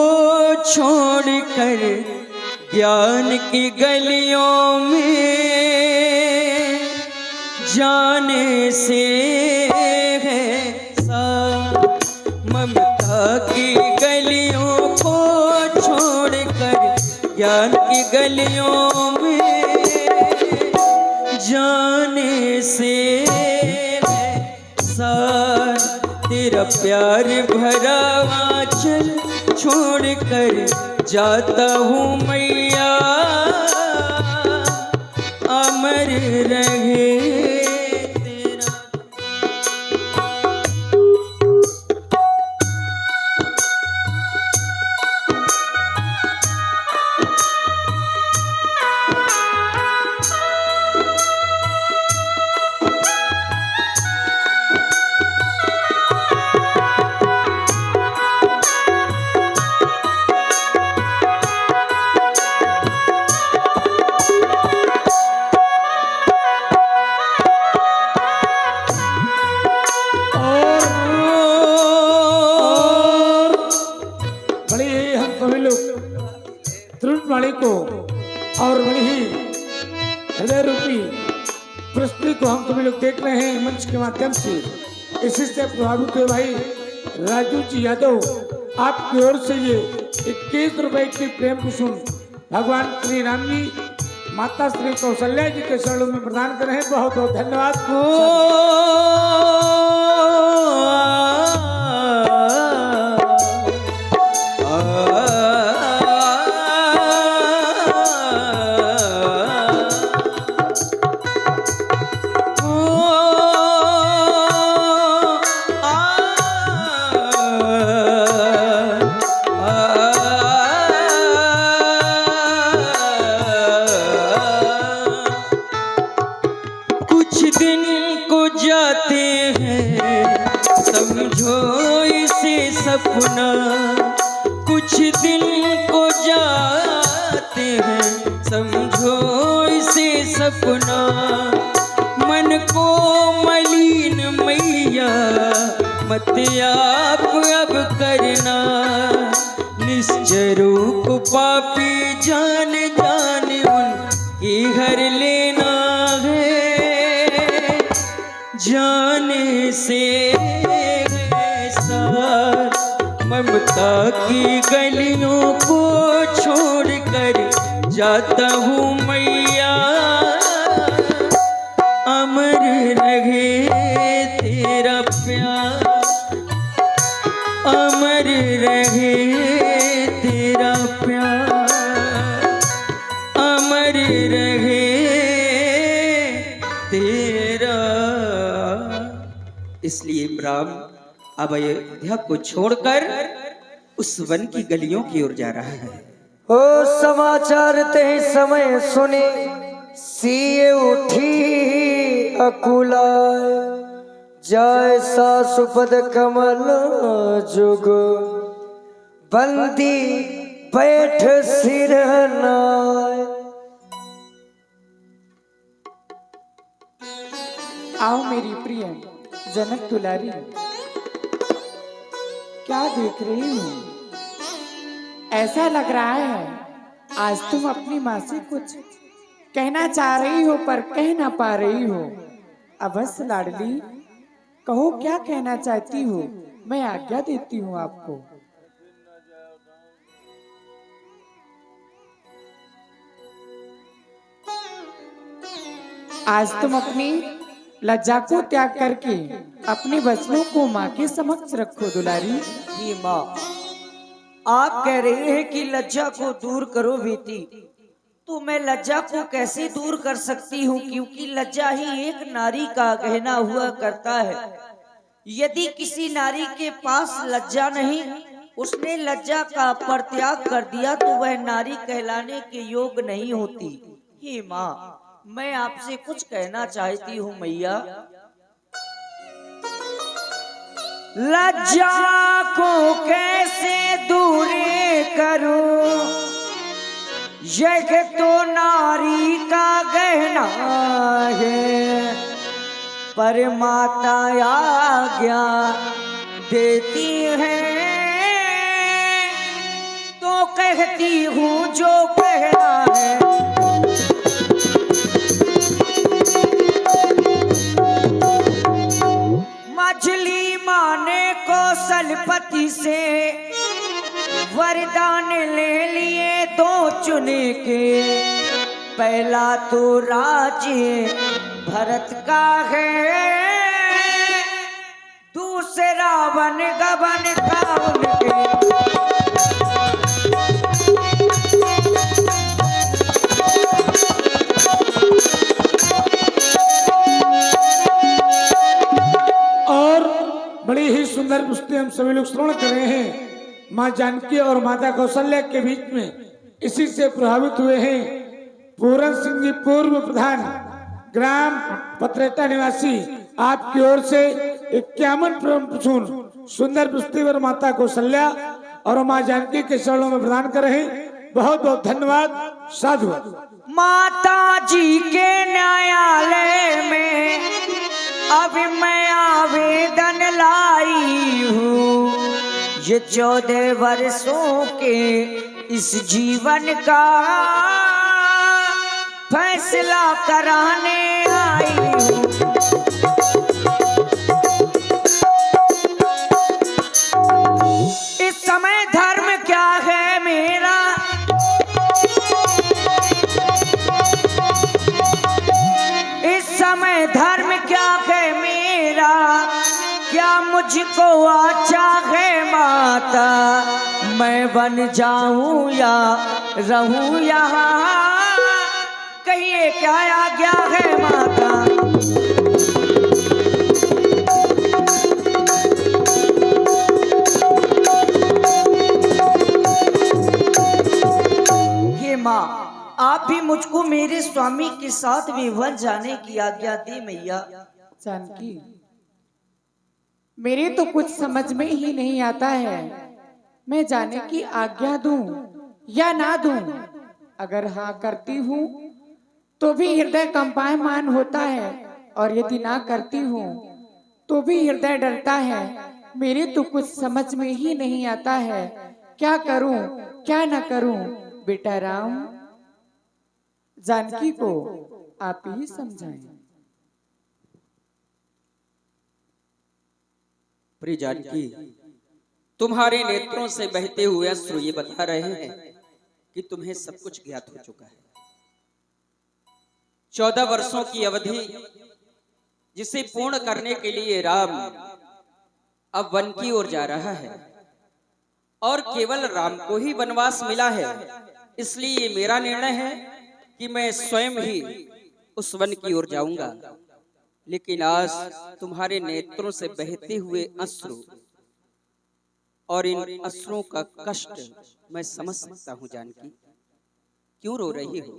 छोड़कर ज्ञान की गलियों में जाने से है सा। ममता की गलियों को छोड़कर ज्ञान की गलियों में जाने से है सार। तेरा प्यार भरा आंचल छोड़कर जाता हूँ मैया, अमर रहे तेरा। वाणी को और बड़ी ही हृदय रूपी प्रस्तुति को हम सभी लोग देख रहे हैं मंच के माध्यम से। इसी से प्रभावित हुए भाई राजू जी यादव आपकी ओर से ये 21 रुपए की प्रेम कुसुम भगवान श्री राम जी माता श्री कौशल्या जी के चरणों में प्रदान कर रहे हैं। बहुत बहुत धन्यवाद। कुछ दिन को जाते हैं समझो इसे सपना, कुछ दिन को जाते हैं समझो इसे सपना। मन को मलिन मैया मत आप अब करना, निश्चरों को पापी जान जान उनकी घर लेना है। जाने से सार ममता की गलियों को छोड़कर जाता हूँ मैया, अमर रहे तेरा राम अब अयोध्या को छोड़कर उस वन की गलियों की ओर जा रहा है। ओ समाचार ते समय सुने सिए उठी अकुलाय, जाय सासुपद कमल जुग बंदी बैठ सिर नाय। आओ मेरी प्रिय जनक दुलारी, क्या देख रही हो? ऐसा लग रहा है आज तुम अपनी माँ से कुछ कहना चाह रही हो पर कह ना पा रही हो। अवश्य लाडली, कहो क्या कहना चाहती हो, मैं आज्ञा देती हूँ आपको। आज तुम अपनी लज्जा को त्याग करके अपने वचनों को माँ के समक्ष रखो दुलारी। ये माँ, आप कह रहे हैं कि लज्जा को दूर करो बेटी, तो मैं लज्जा को कैसे दूर कर सकती हूँ, क्योंकि लज्जा ही एक नारी का गहना हुआ करता है। यदि किसी नारी के पास लज्जा नहीं, उसने लज्जा का परित्याग कर दिया, तो वह नारी कहलाने के योग नहीं होती। हे माँ, मैं आपसे कुछ कहना चाहती हूँ मैया। लज्जा को कैसे दूर करूं, यह तो नारी का गहना है, पर माता आज्ञा देती है तो कहती हूँ जो कहना है। मछली माने कौशलपति से वरदान ले लिए दो चुने के, पहला तो राज्य भरत का है, दूसरा वन गबन का उनके। बड़ी ही सुंदर पुस्तकें हम सभी लोग श्रवण कर रहे हैं। माँ जानकी और माता कौशल्या के बीच में इसी से प्रभावित हुए हैं पूरन सिंह जी, पूर्व प्रधान ग्राम पथरेटा निवासी। आपकी ओर से 51 सुंदर पुस्तक और माता कौशल्या और माँ जानकी के चरणों में प्रदान कर रहे हैं। बहुत बहुत धन्यवाद, साधु। माता जी के न्यायालय में अब मैं आवेदन लाई हूँ, ये 14 वर्षों के इस जीवन का फैसला कराने आई हूँ। इस समय धर्म क्या है मेरा, इस समय धर्म क्या है मेरा, क्या मुझको अच्छा है माता, मैं बन जाऊं या रहूं यहाँ, कहिए क्या आज्ञा है माता। ये माँ, आप भी मुझको मेरे स्वामी के साथ विवाह जाने की आज्ञा दी मैया। जानकी, मेरे तो कुछ समझ में ही नहीं आता है, मैं जाने की आज्ञा दूं या ना दूं। अगर हाँ करती हूँ तो भी हृदय कंपायमान होता है, और यदि ना करती हूँ तो भी हृदय डरता है। मेरे तो कुछ समझ में ही नहीं आता है, क्या करूं क्या ना करूं। बेटा राम, जानकी को आप ही समझाएं। प्रिय जानकी, तुम्हारे नेत्रों से बहते हुए अश्रु ये बता रहे हैं कि तुम्हें सब कुछ ज्ञात हो चुका है। 14 वर्षों की अवधि जिसे पूर्ण करने के लिए राम अब वन की ओर जा रहा है, और केवल राम को ही वनवास मिला है। इसलिए मेरा निर्णय है कि मैं स्वयं ही उस वन की ओर जाऊंगा। लेकिन आज तुम्हारे नेत्रों से बहते हुए अश्रु और इन अश्रुओं का कष्ट मैं समझ सकता हूँ। जानकी, क्यों रो रही हो?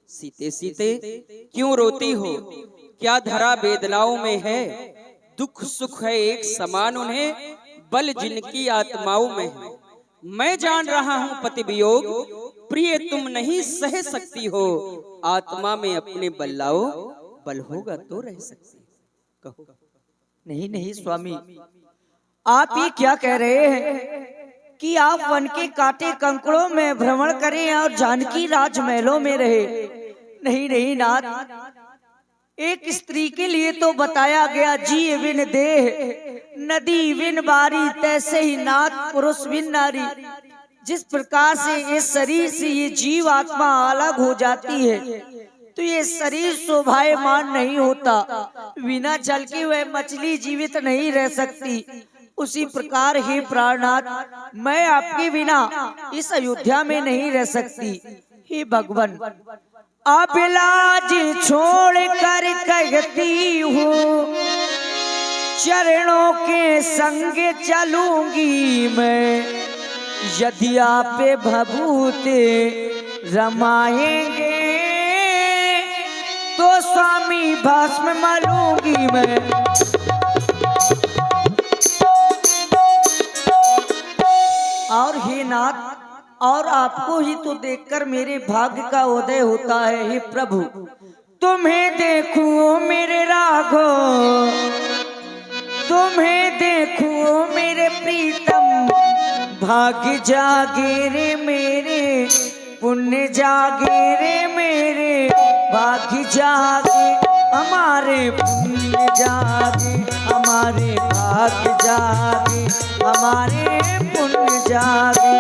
सीते सीते क्यों रोती हो? क्या धरा वेदनाओं में है? दुख सुख है एक समान उन्हें, बल जिनकी आत्माओं में है। मैं जान रहा हूँ पति वियोग प्रिय तुम नहीं सह सकती हो, आत्मा में अपने बल लाओ, बल होगा तो रह सकती। कहो। नहीं नहीं स्वामी, आप ये क्या कह रहे हैं कि आप वन के कांटे कंकड़ों में भ्रमण करें और जानकी राजमहलों में रहे? नहीं नहीं नाथ, एक स्त्री के लिए तो बताया गया जी बिन देह नदी बिन बारी, तैसे ही नाथ पुरुष बिन नारी। जिस प्रकार से इस शरीर से ये जीव आत्मा अलग हो जाती है तो ये शरीर शोभायमान नहीं होता, बिना जल के वह मछली जीवित नहीं रह सकती। उसी प्रकार ही प्राणनाथ, मैं आपके बिना इस अयोध्या में नहीं रह सकती। हे भगवान, अब लाज छोड़ कर कहती हूँ, चरणों के संग चलूंगी मैं। यदि आप भभूते रमाएंगे तो स्वामी भस्म मलूंगी मैं। और हे नाथ, और आपको ही तो देखकर मेरे भाग्य का उदय होता है। हे प्रभु, तुम्हें देखूं मेरे राघो, तुम्हें देखूं मेरे प्रीतम, भाग्य जागे रे मेरे, पुण्य जागे रे मेरे, भाग्य जागे हमारे, पुण्य जागे हमारे, भाग्य जागे हमारे, पुण्य जागे।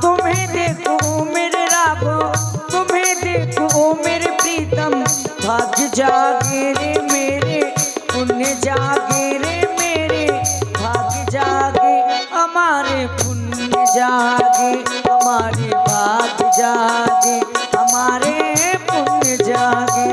तुम्हें देखो मेरे राघो, तुम्हें देखो मेरे प्रीतम, भाग्य जागे रे मेरे, पुण्य जागे रे मेरे, भाग्य जागे हमारे, पुण्य जागे हमारे, भाग्य जागे हमारे, पुण्य जागे।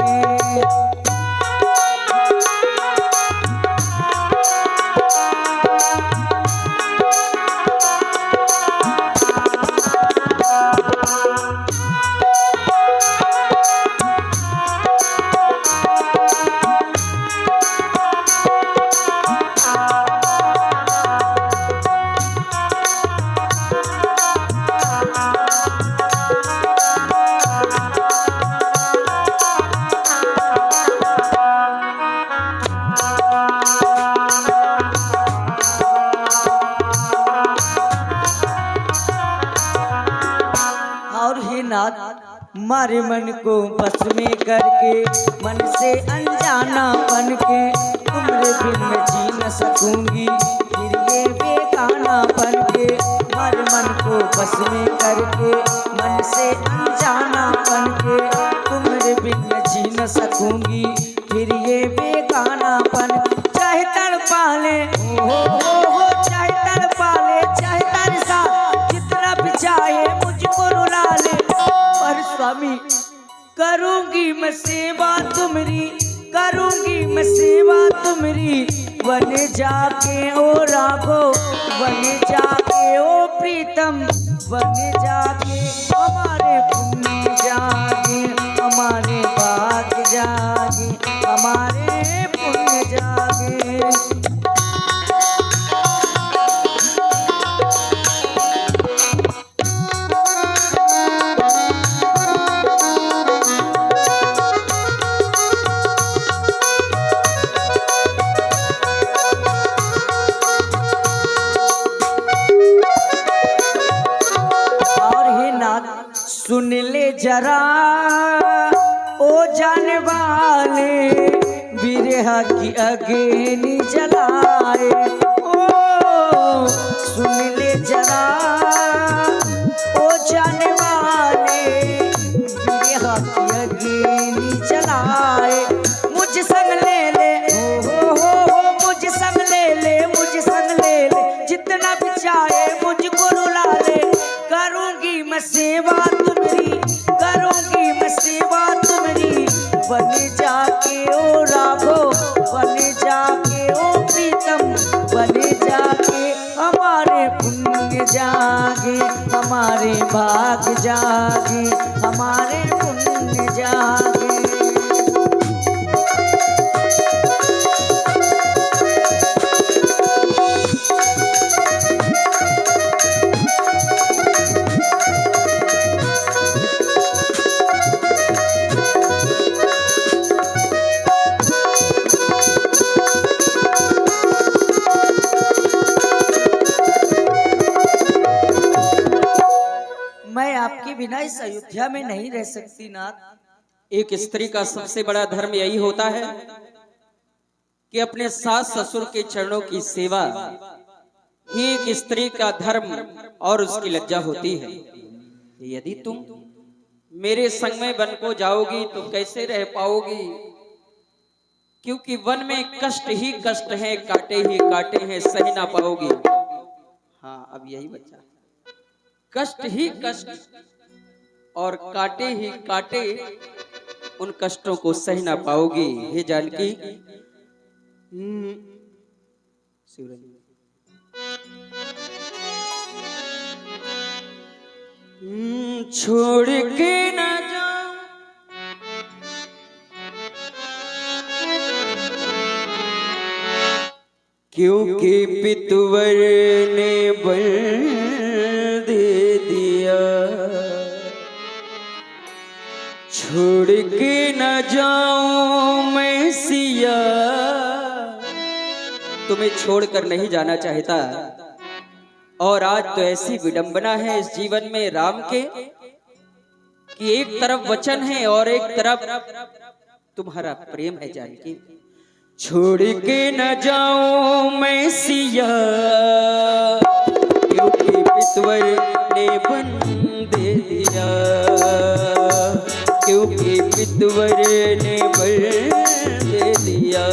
मारे मन को बस में करके, मन से अनजाना बन के, तुम्हारे बिन मैं जी न सकूंगी, फिर ये बेगाना बन के। मारे मन को बस में करके, मन से अनजाना बन के, तुम्हारे बिन मैं जी न सकूंगी, फिर ये बेगाना बन। चाहे तड़पा ले हो, चाहे तड़पा ले, चाहे तरसा, जितना भी चाहे मुझको रुला ले, पर स्वामी करूंगी मैं सेवा तुम्हारी, करूंगी मैं सेवा तुम्हारी। वन जाके ओ राघो, वन जाके ओ प्रीतम, वन जाके हमारे, पुण्य जागे हमारे, भाग्य जागे हमारे, पुण्य जागे। सुन ले जरा ओ जाने वाले, बिरहा की अग्नि जलाए। ओ सुन ले जरा ओ जाने वाले, बिरहा की अग्नि जलाए। मुझ संग ले ले हो, मुझ संग ले ले, मुझ संग ले ले, बन जाके ओ राघो, बन जाके ओ प्रीतम, बन जाके हमारे पुण्य जागे, हमारे भाग जागे, हमारे पुण्य जागे। मैं आपके बिना इस अयोध्या में नहीं रह सकती नाथ। एक स्त्री का सबसे बड़ा धर्म यही होता है कि अपने सास ससुर के चरणों की सेवा ही एक स्त्री का धर्म और उसकी लज्जा होती है। यदि तुम मेरे संग में वन को जाओगी तो कैसे रह पाओगी, क्योंकि वन में कष्ट ही कष्ट है, कांटे ही कांटे हैं, सही ना पाओगी। हाँ, अब यही बच्चा, कष्ट ही कष्ट और कांटे ही कांटे, उन कष्टों को सही ना पाओगी। हे जानकी, छोड़ के ना जाओ, क्योंकि पितवर ने बल दे दिया। छोड़ के न जाऊं मैं सिया, तुम्हें छोड़कर नहीं जाना चाहता। और आज तो ऐसी विडंबना है इस जीवन में राम के कि एक तरफ वचन है और एक तरफ तुम्हारा प्रेम है जानकी। छोड़ के न जाऊं मैं सिया, क्योंकि पितवर ने बन दे दिया, क्योंकि पितवर ने बन दे दिया।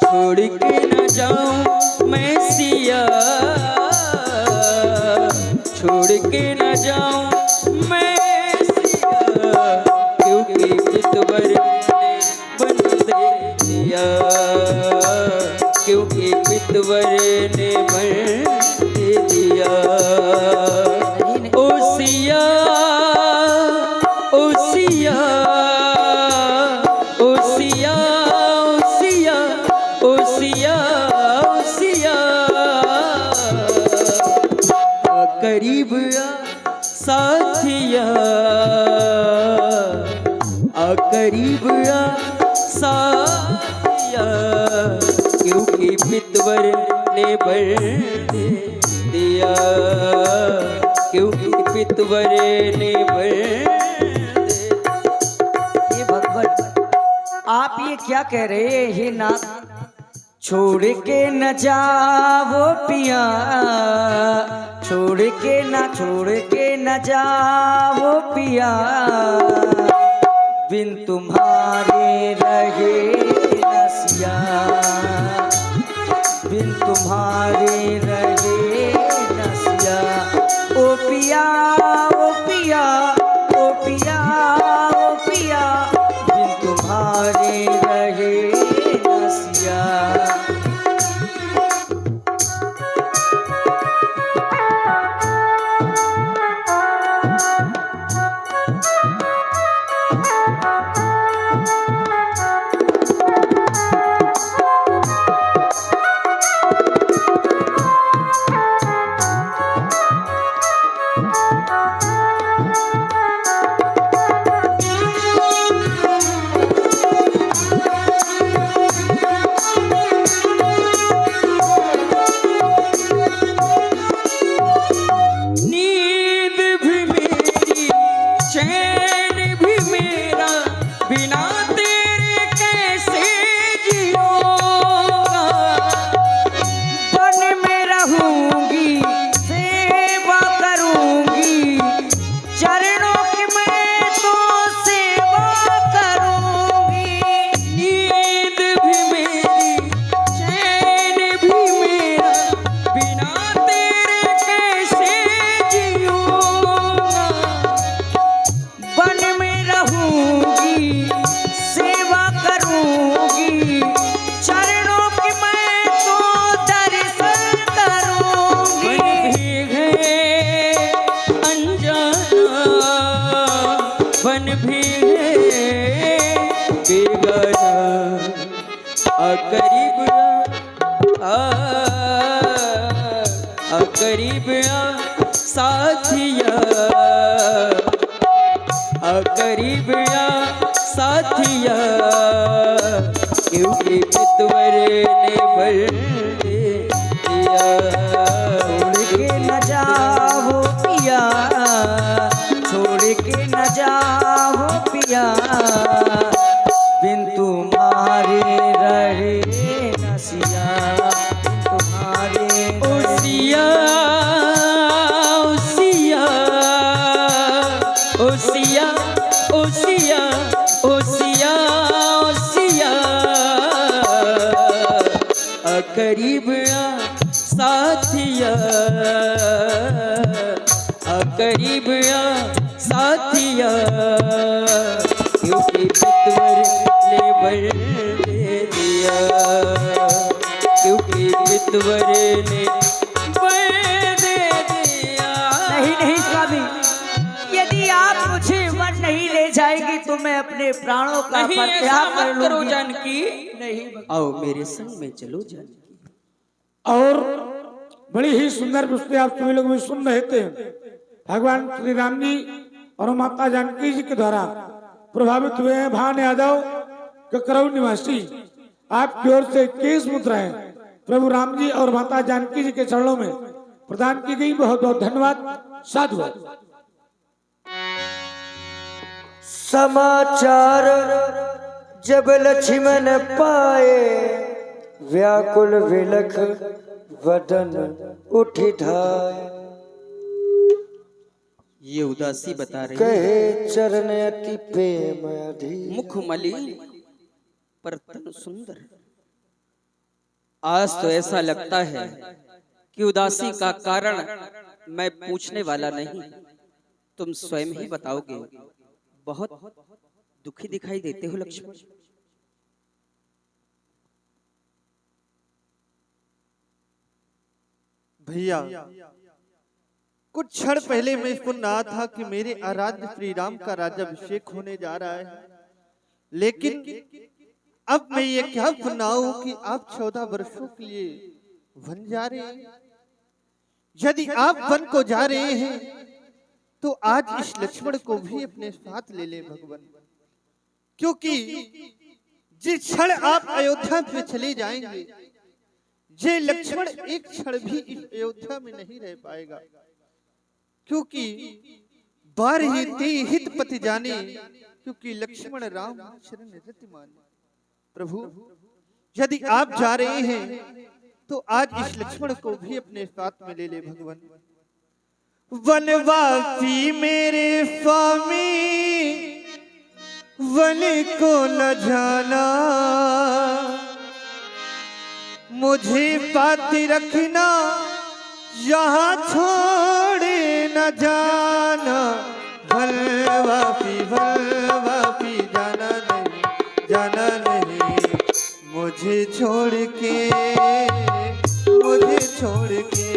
छोड़ के न जाऊं मैं सिया, छोड़ के न जाऊं मैं सिया, क्योंकि पितवर ने बन दे दिया, क्योंकि पितवर ने बन दे दिया। ओ सिया, ओ सिया, ओ सिया, ओ सिया, ओ सिया, ओ सिया, करीब आ साथिया, आ करीब आ साथिया, क्योंकि पितवर ने बल दे दिया, क्योंकि पितवर ने बल दे। ये भगवान, आप ये क्या कह रहे हैं हे नाथ? छोड़ के न जाओ पिया, छोड़ के न जाओ पिया, बिन तुम्हारे रहे न सिया, बिन तुम्हारे रहे न सिया। ओ पिया, ओ पिया, ओ पिया, ओ पिया, बिन तुम्हारे रहे न सिया। बन भी है बेगाना, करीब करीब साथिया, करीब साथिया, क्योंकि पितवर ने भर दिया। छोड़ के न जाओ पिया, छोड़ के न जाओ पिया, बिन तुम्हारे रहे न सिया, तुम्हारे ओसिया ओसिया ओसिया ओसिया ओसिया ओसिया, करीब साथिया, करीब साथिया, क्योंकि पितवर ने भर दिया, क्योंकि पितवर ने भर दिया। नहीं नहीं स्वामी, यदि आप मुझे वन नहीं ले जाएंगे तो मैं अपने प्राणों का नहीं, ऐसा त्याग कर मत करो लूंगी। जानकी। नहीं आओ मेरे संग में चलो जानकी। और बड़ी ही सुंदर पुस्तकें आप सभी लोग भी सुन रहे थे। भगवान श्री राम जी और माता जानकी जी के द्वारा प्रभावित हुए हैं। भान यादव ककरऊ निवासी आपकी ओर से 21 मुद्राएं प्रभु राम जी और माता जानकी जी के चरणों में प्रदान की गई। बहुत बहुत धन्यवाद। साधुवाद। समाचार जब लक्ष्मण पाए, व्याकुल विलख वदन उठी धाय, ये उदासी बता रही है, कहे चरण अति प्रेम अधीर। मुख मलिन पर तन सुंदर। आज तो ऐसा लगता है कि उदासी का कारण मैं पूछने वाला नहीं, तुम स्वयं ही बताओगे। बहुत दुखी दिखाई देते हो लक्ष्मण। भैया, कुछ क्षण पहले मैं सुन रहा था कि मेरे आराध्य श्री राम का राज्याभिषेक होने जा रहा है, लेकिन अब मैं ये क्या सुन रहा हूं कि आप 14 वर्षों के लिए वन जा रहे हैं। यदि आप वन को जा रहे हैं तो आज इस लक्ष्मण को भी अपने साथ ले ले भगवान, क्योंकि जिस क्षण आप अयोध्या में चले जाएंगे, ये लक्ष्मण एक क्षण भी इस अयोध्या में नहीं रह पाएगा, क्योंकि बार ही ते हित पति जाने, क्योंकि लक्ष्मण राम शरण रति माने। प्रभु, यदि आप जा रहे हैं तो आज इस लक्ष्मण को भी अपने साथ में ले ले भगवान। वनवासी मेरे स्वामी, वन को न जाना, मुझे पाती रखना, यहाँ छोड़े न जाना। वनवासी जाना नहीं, मुझे छोड़ के, मुझे छोड़ के।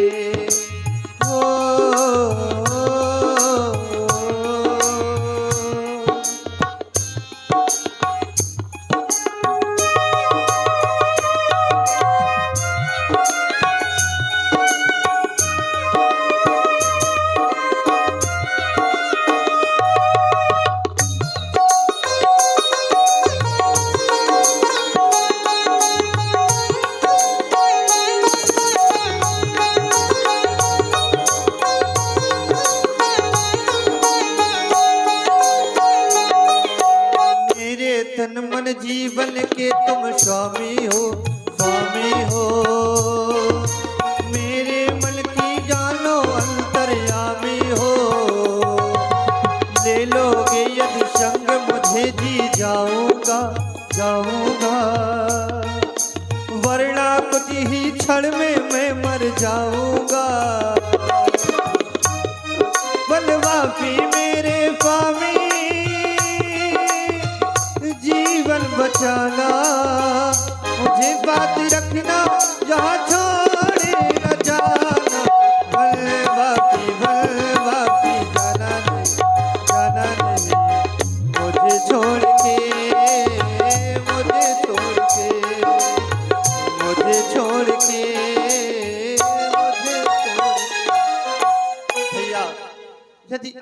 तन मन जीवन के तुम स्वामी हो, स्वामी हो। मेरे मन की जानो अंतर्यामी हो। ले लोगे यदि संग मुझे जी जाऊंगा, जाऊंगा। वरना कुछ ही क्षण में मैं मर जाऊंगा। वनवासी मेरे स्वामी, जीवन बचाना, मुझे बात रखना, यहाँ छोड़े न जाना। वनवासी जाना नहीं, जाना नहीं,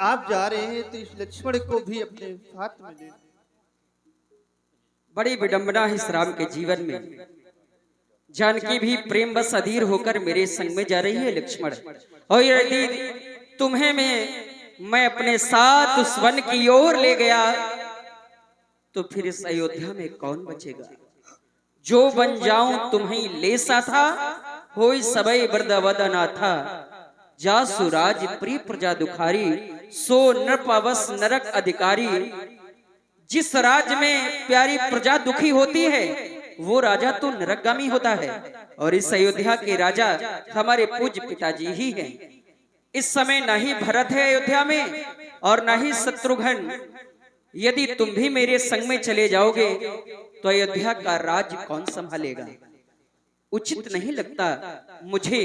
आप जा रहे हैं तो इस लक्ष्मण को भी अपने साथ में ले। बड़ी विडंबना है इस राम के जीवन में। जानकी भी प्रेम बस अधीर होकर मेरे संग में जा रही है लक्ष्मण, और यदि तुम्हें मैं अपने साथ उस वन की ओर ले गया तो फिर इस अयोध्या में कौन बचेगा। जो बन जाऊं तुम्हें लेसा था, होई सबई बरदवदना था। जासु राज प्रिय प्रजा दुखारी, सो नृपवस नरक अधिकारी। जिस राज्य में प्यारी प्रजा दुखी होती है वो राजा तो नरकगामी होता है, और इस अयोध्या के राजा हमारे पूज्य पिताजी ही हैं। इस समय न ही भरत है अयोध्या में और न ही शत्रुघ्न। यदि तुम भी मेरे संग में चले जाओगे तो अयोध्या का राज्य कौन संभालेगा। उचित नहीं लगता मुझे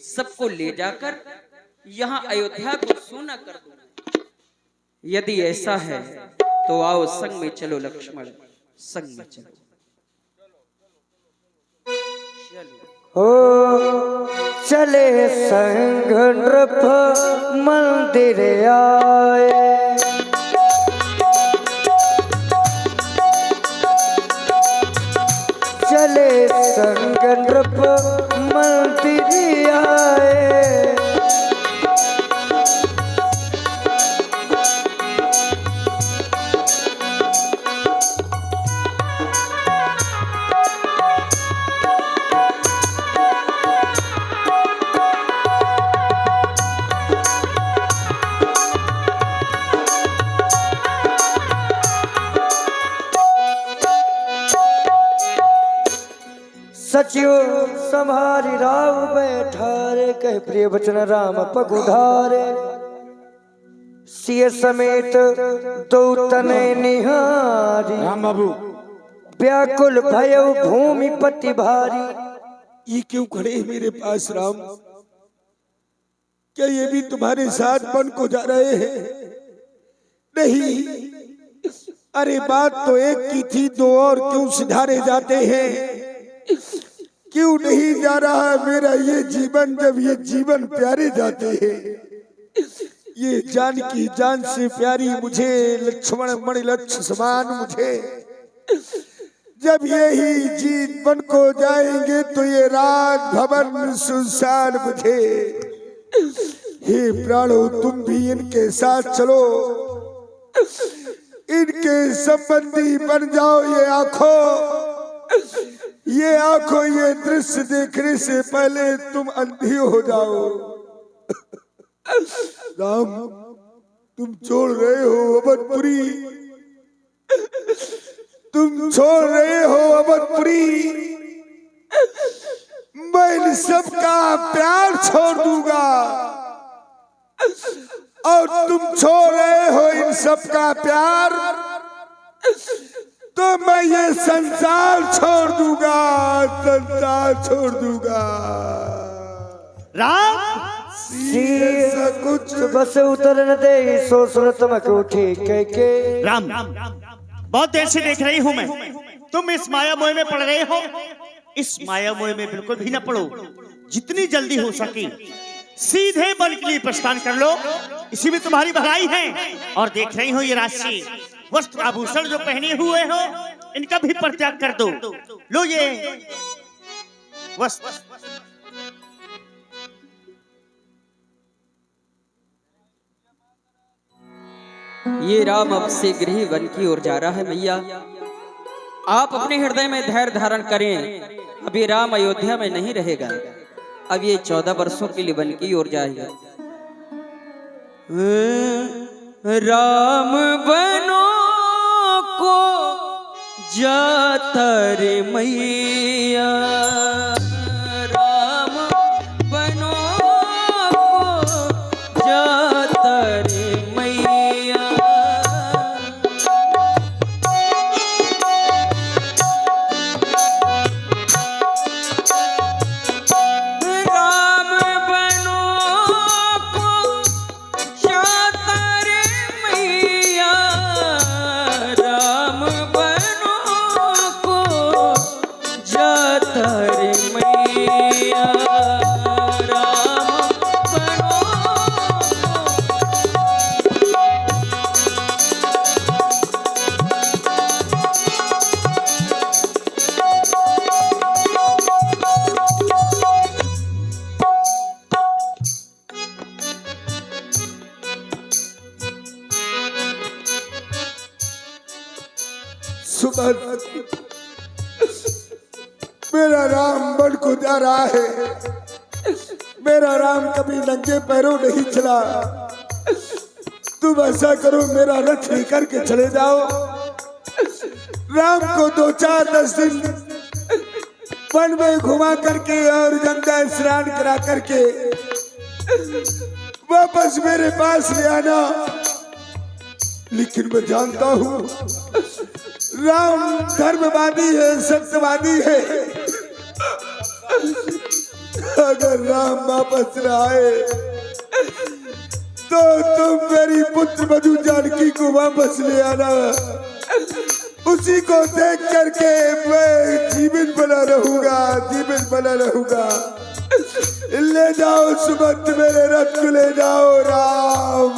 सबको ले जाकर यहाँ अयोध्या को सूना कर दो। यदि ऐसा है तो आओ संग में चलो लक्ष्मण, संग में चलो। हो चले संग नृप मंदिर आए, चले संग नृप मंदिर आए। सचिव संभारी राव बैठारे, कह प्रिय वचन राम पगुधारे। सिय समेत दो तने निहारी, राम बाबू व्याकुल भयउ भूमि पति भारी। ये क्यों खड़े हैं मेरे पास राम? क्या ये भी तुम्हारे साथ बन को जा रहे हैं? नहीं, अरे बात तो एक की थी, दो और क्यों सिधारे जाते हैं? क्यों नहीं जा रहा मेरा ये जीवन, जब ये जीवन प्यारे जाते हैं। ये जान की जान से प्यारी मुझे, लक्ष्मण मणि लक्ष्य समान मुझे। जब ये ही जीवन को जाएंगे तो ये राज भवन सुनसान मुझे। हे प्राणो, तुम भी इनके साथ चलो, इनके संबंधी बन जाओ। ये आंखों ये दृश्य देखने से पहले तुम अंधी हो जाओ। राम, तुम छोड़ रहे हो अवधपुरी, तुम छोड़ रहे हो अवधपुरी। मैं इन सबका प्यार छोड़ दूंगा, और तुम छोड़ रहे हो इन सबका प्यार, तो मैं ये संसार छोड़ दूंगा, संसार छोड़ दूंगा। राम कुछ बस उतर न दे, सो सुनत मक उठी के। राम, बहुत देर से देख रही हूं मैं, तुम इस माया मोह में पड़ रहे हो। इस माया मोह में बिल्कुल भी न पड़ो। जितनी जल्दी हो सके सीधे वन के लिए प्रस्थान कर लो, इसी में तुम्हारी भलाई है। और देख रही हो ये राशि वस्त्र आभूषण जो पहने हुए हो, इनका भी परित्याग कर दो। लो ये वस्त्र। ये राम अब से गृह वन की ओर जा रहा है। मैया, आप अपने हृदय में धैर्य धारण करें। अब ये राम अयोध्या में नहीं रहेगा, अब ये 14 वर्षों के लिए वन की ओर जाएगा। राम बनो को जाता रे मैया, राम बनो को जाता रे मैया। राम बनो को जाता रे मैया, राम बनो को जाता रे सुमन, मेरा राम बन को जा रहा है। मेरा राम कभी नंगे पैरों नहीं चला। तुम ऐसा करो, मेरा रथ लेकर के चले जाओ। राम को 2-4-10 दिन वन में घुमा करके और गंगा स्नान करा करके वापस मेरे पास ले आना। लेकिन मैं जानता हूँ राम धर्मवादी है, सत्यवादी है। अगर राम वापस न आए तो तुम मेरी पुत्र मधु जानकी को वापस ले आना। उसी को देख करके मैं जीवित बना रहूंगा, जीवित बना रहूंगा। ले जाओ सुमंत, मेरे रथ को ले जाओ। राम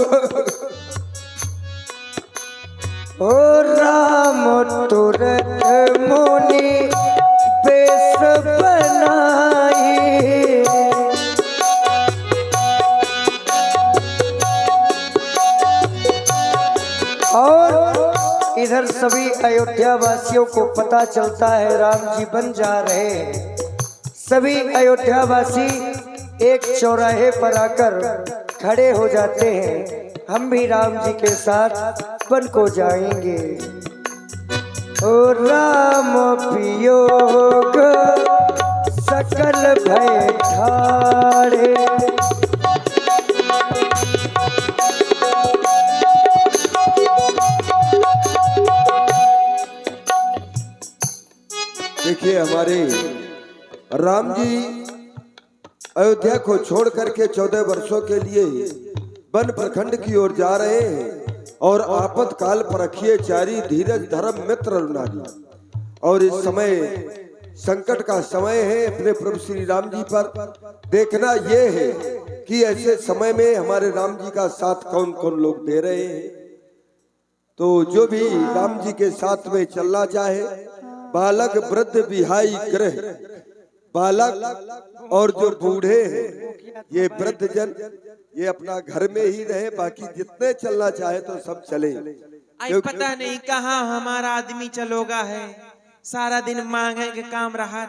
ओ राम तुरंत मुनि बेस बनाई, और इधर सभी अयोध्या वासियों को पता चलता है राम जी बन जा रहे हैं। सभी अयोध्या वासी एक चौराहे पर आकर खड़े हो जाते हैं। हम भी राम जी के साथ वन को जाएंगे। ओ राम वियोग सकल भय ठाड़े, देखिए, हमारे राम जी अयोध्या को छोड़ करके 14 वर्षों के लिए वन प्रखंड की ओर जा रहे हैं। और आपातकाल पर रखिए चारी धीरज धर्म मित्र रुनारी। और इस समय संकट का समय है अपने प्रभु श्री राम जी पर। देखना यह है कि ऐसे समय में हमारे राम जी का साथ कौन कौन लोग दे रहे हैं। तो जो भी राम जी के साथ में चलना चाहे, बालक वृद्ध विहाई ग्रह, बालक और जो बूढ़े हैं, ये वृद्ध जन, ये अपना घर में ही रहे। बाकी जितने चलना चाहे तो सब चले। आई पता नहीं कहाँ हमारा आदमी चलोगा है। सारा दिन मांगे के काम रहा।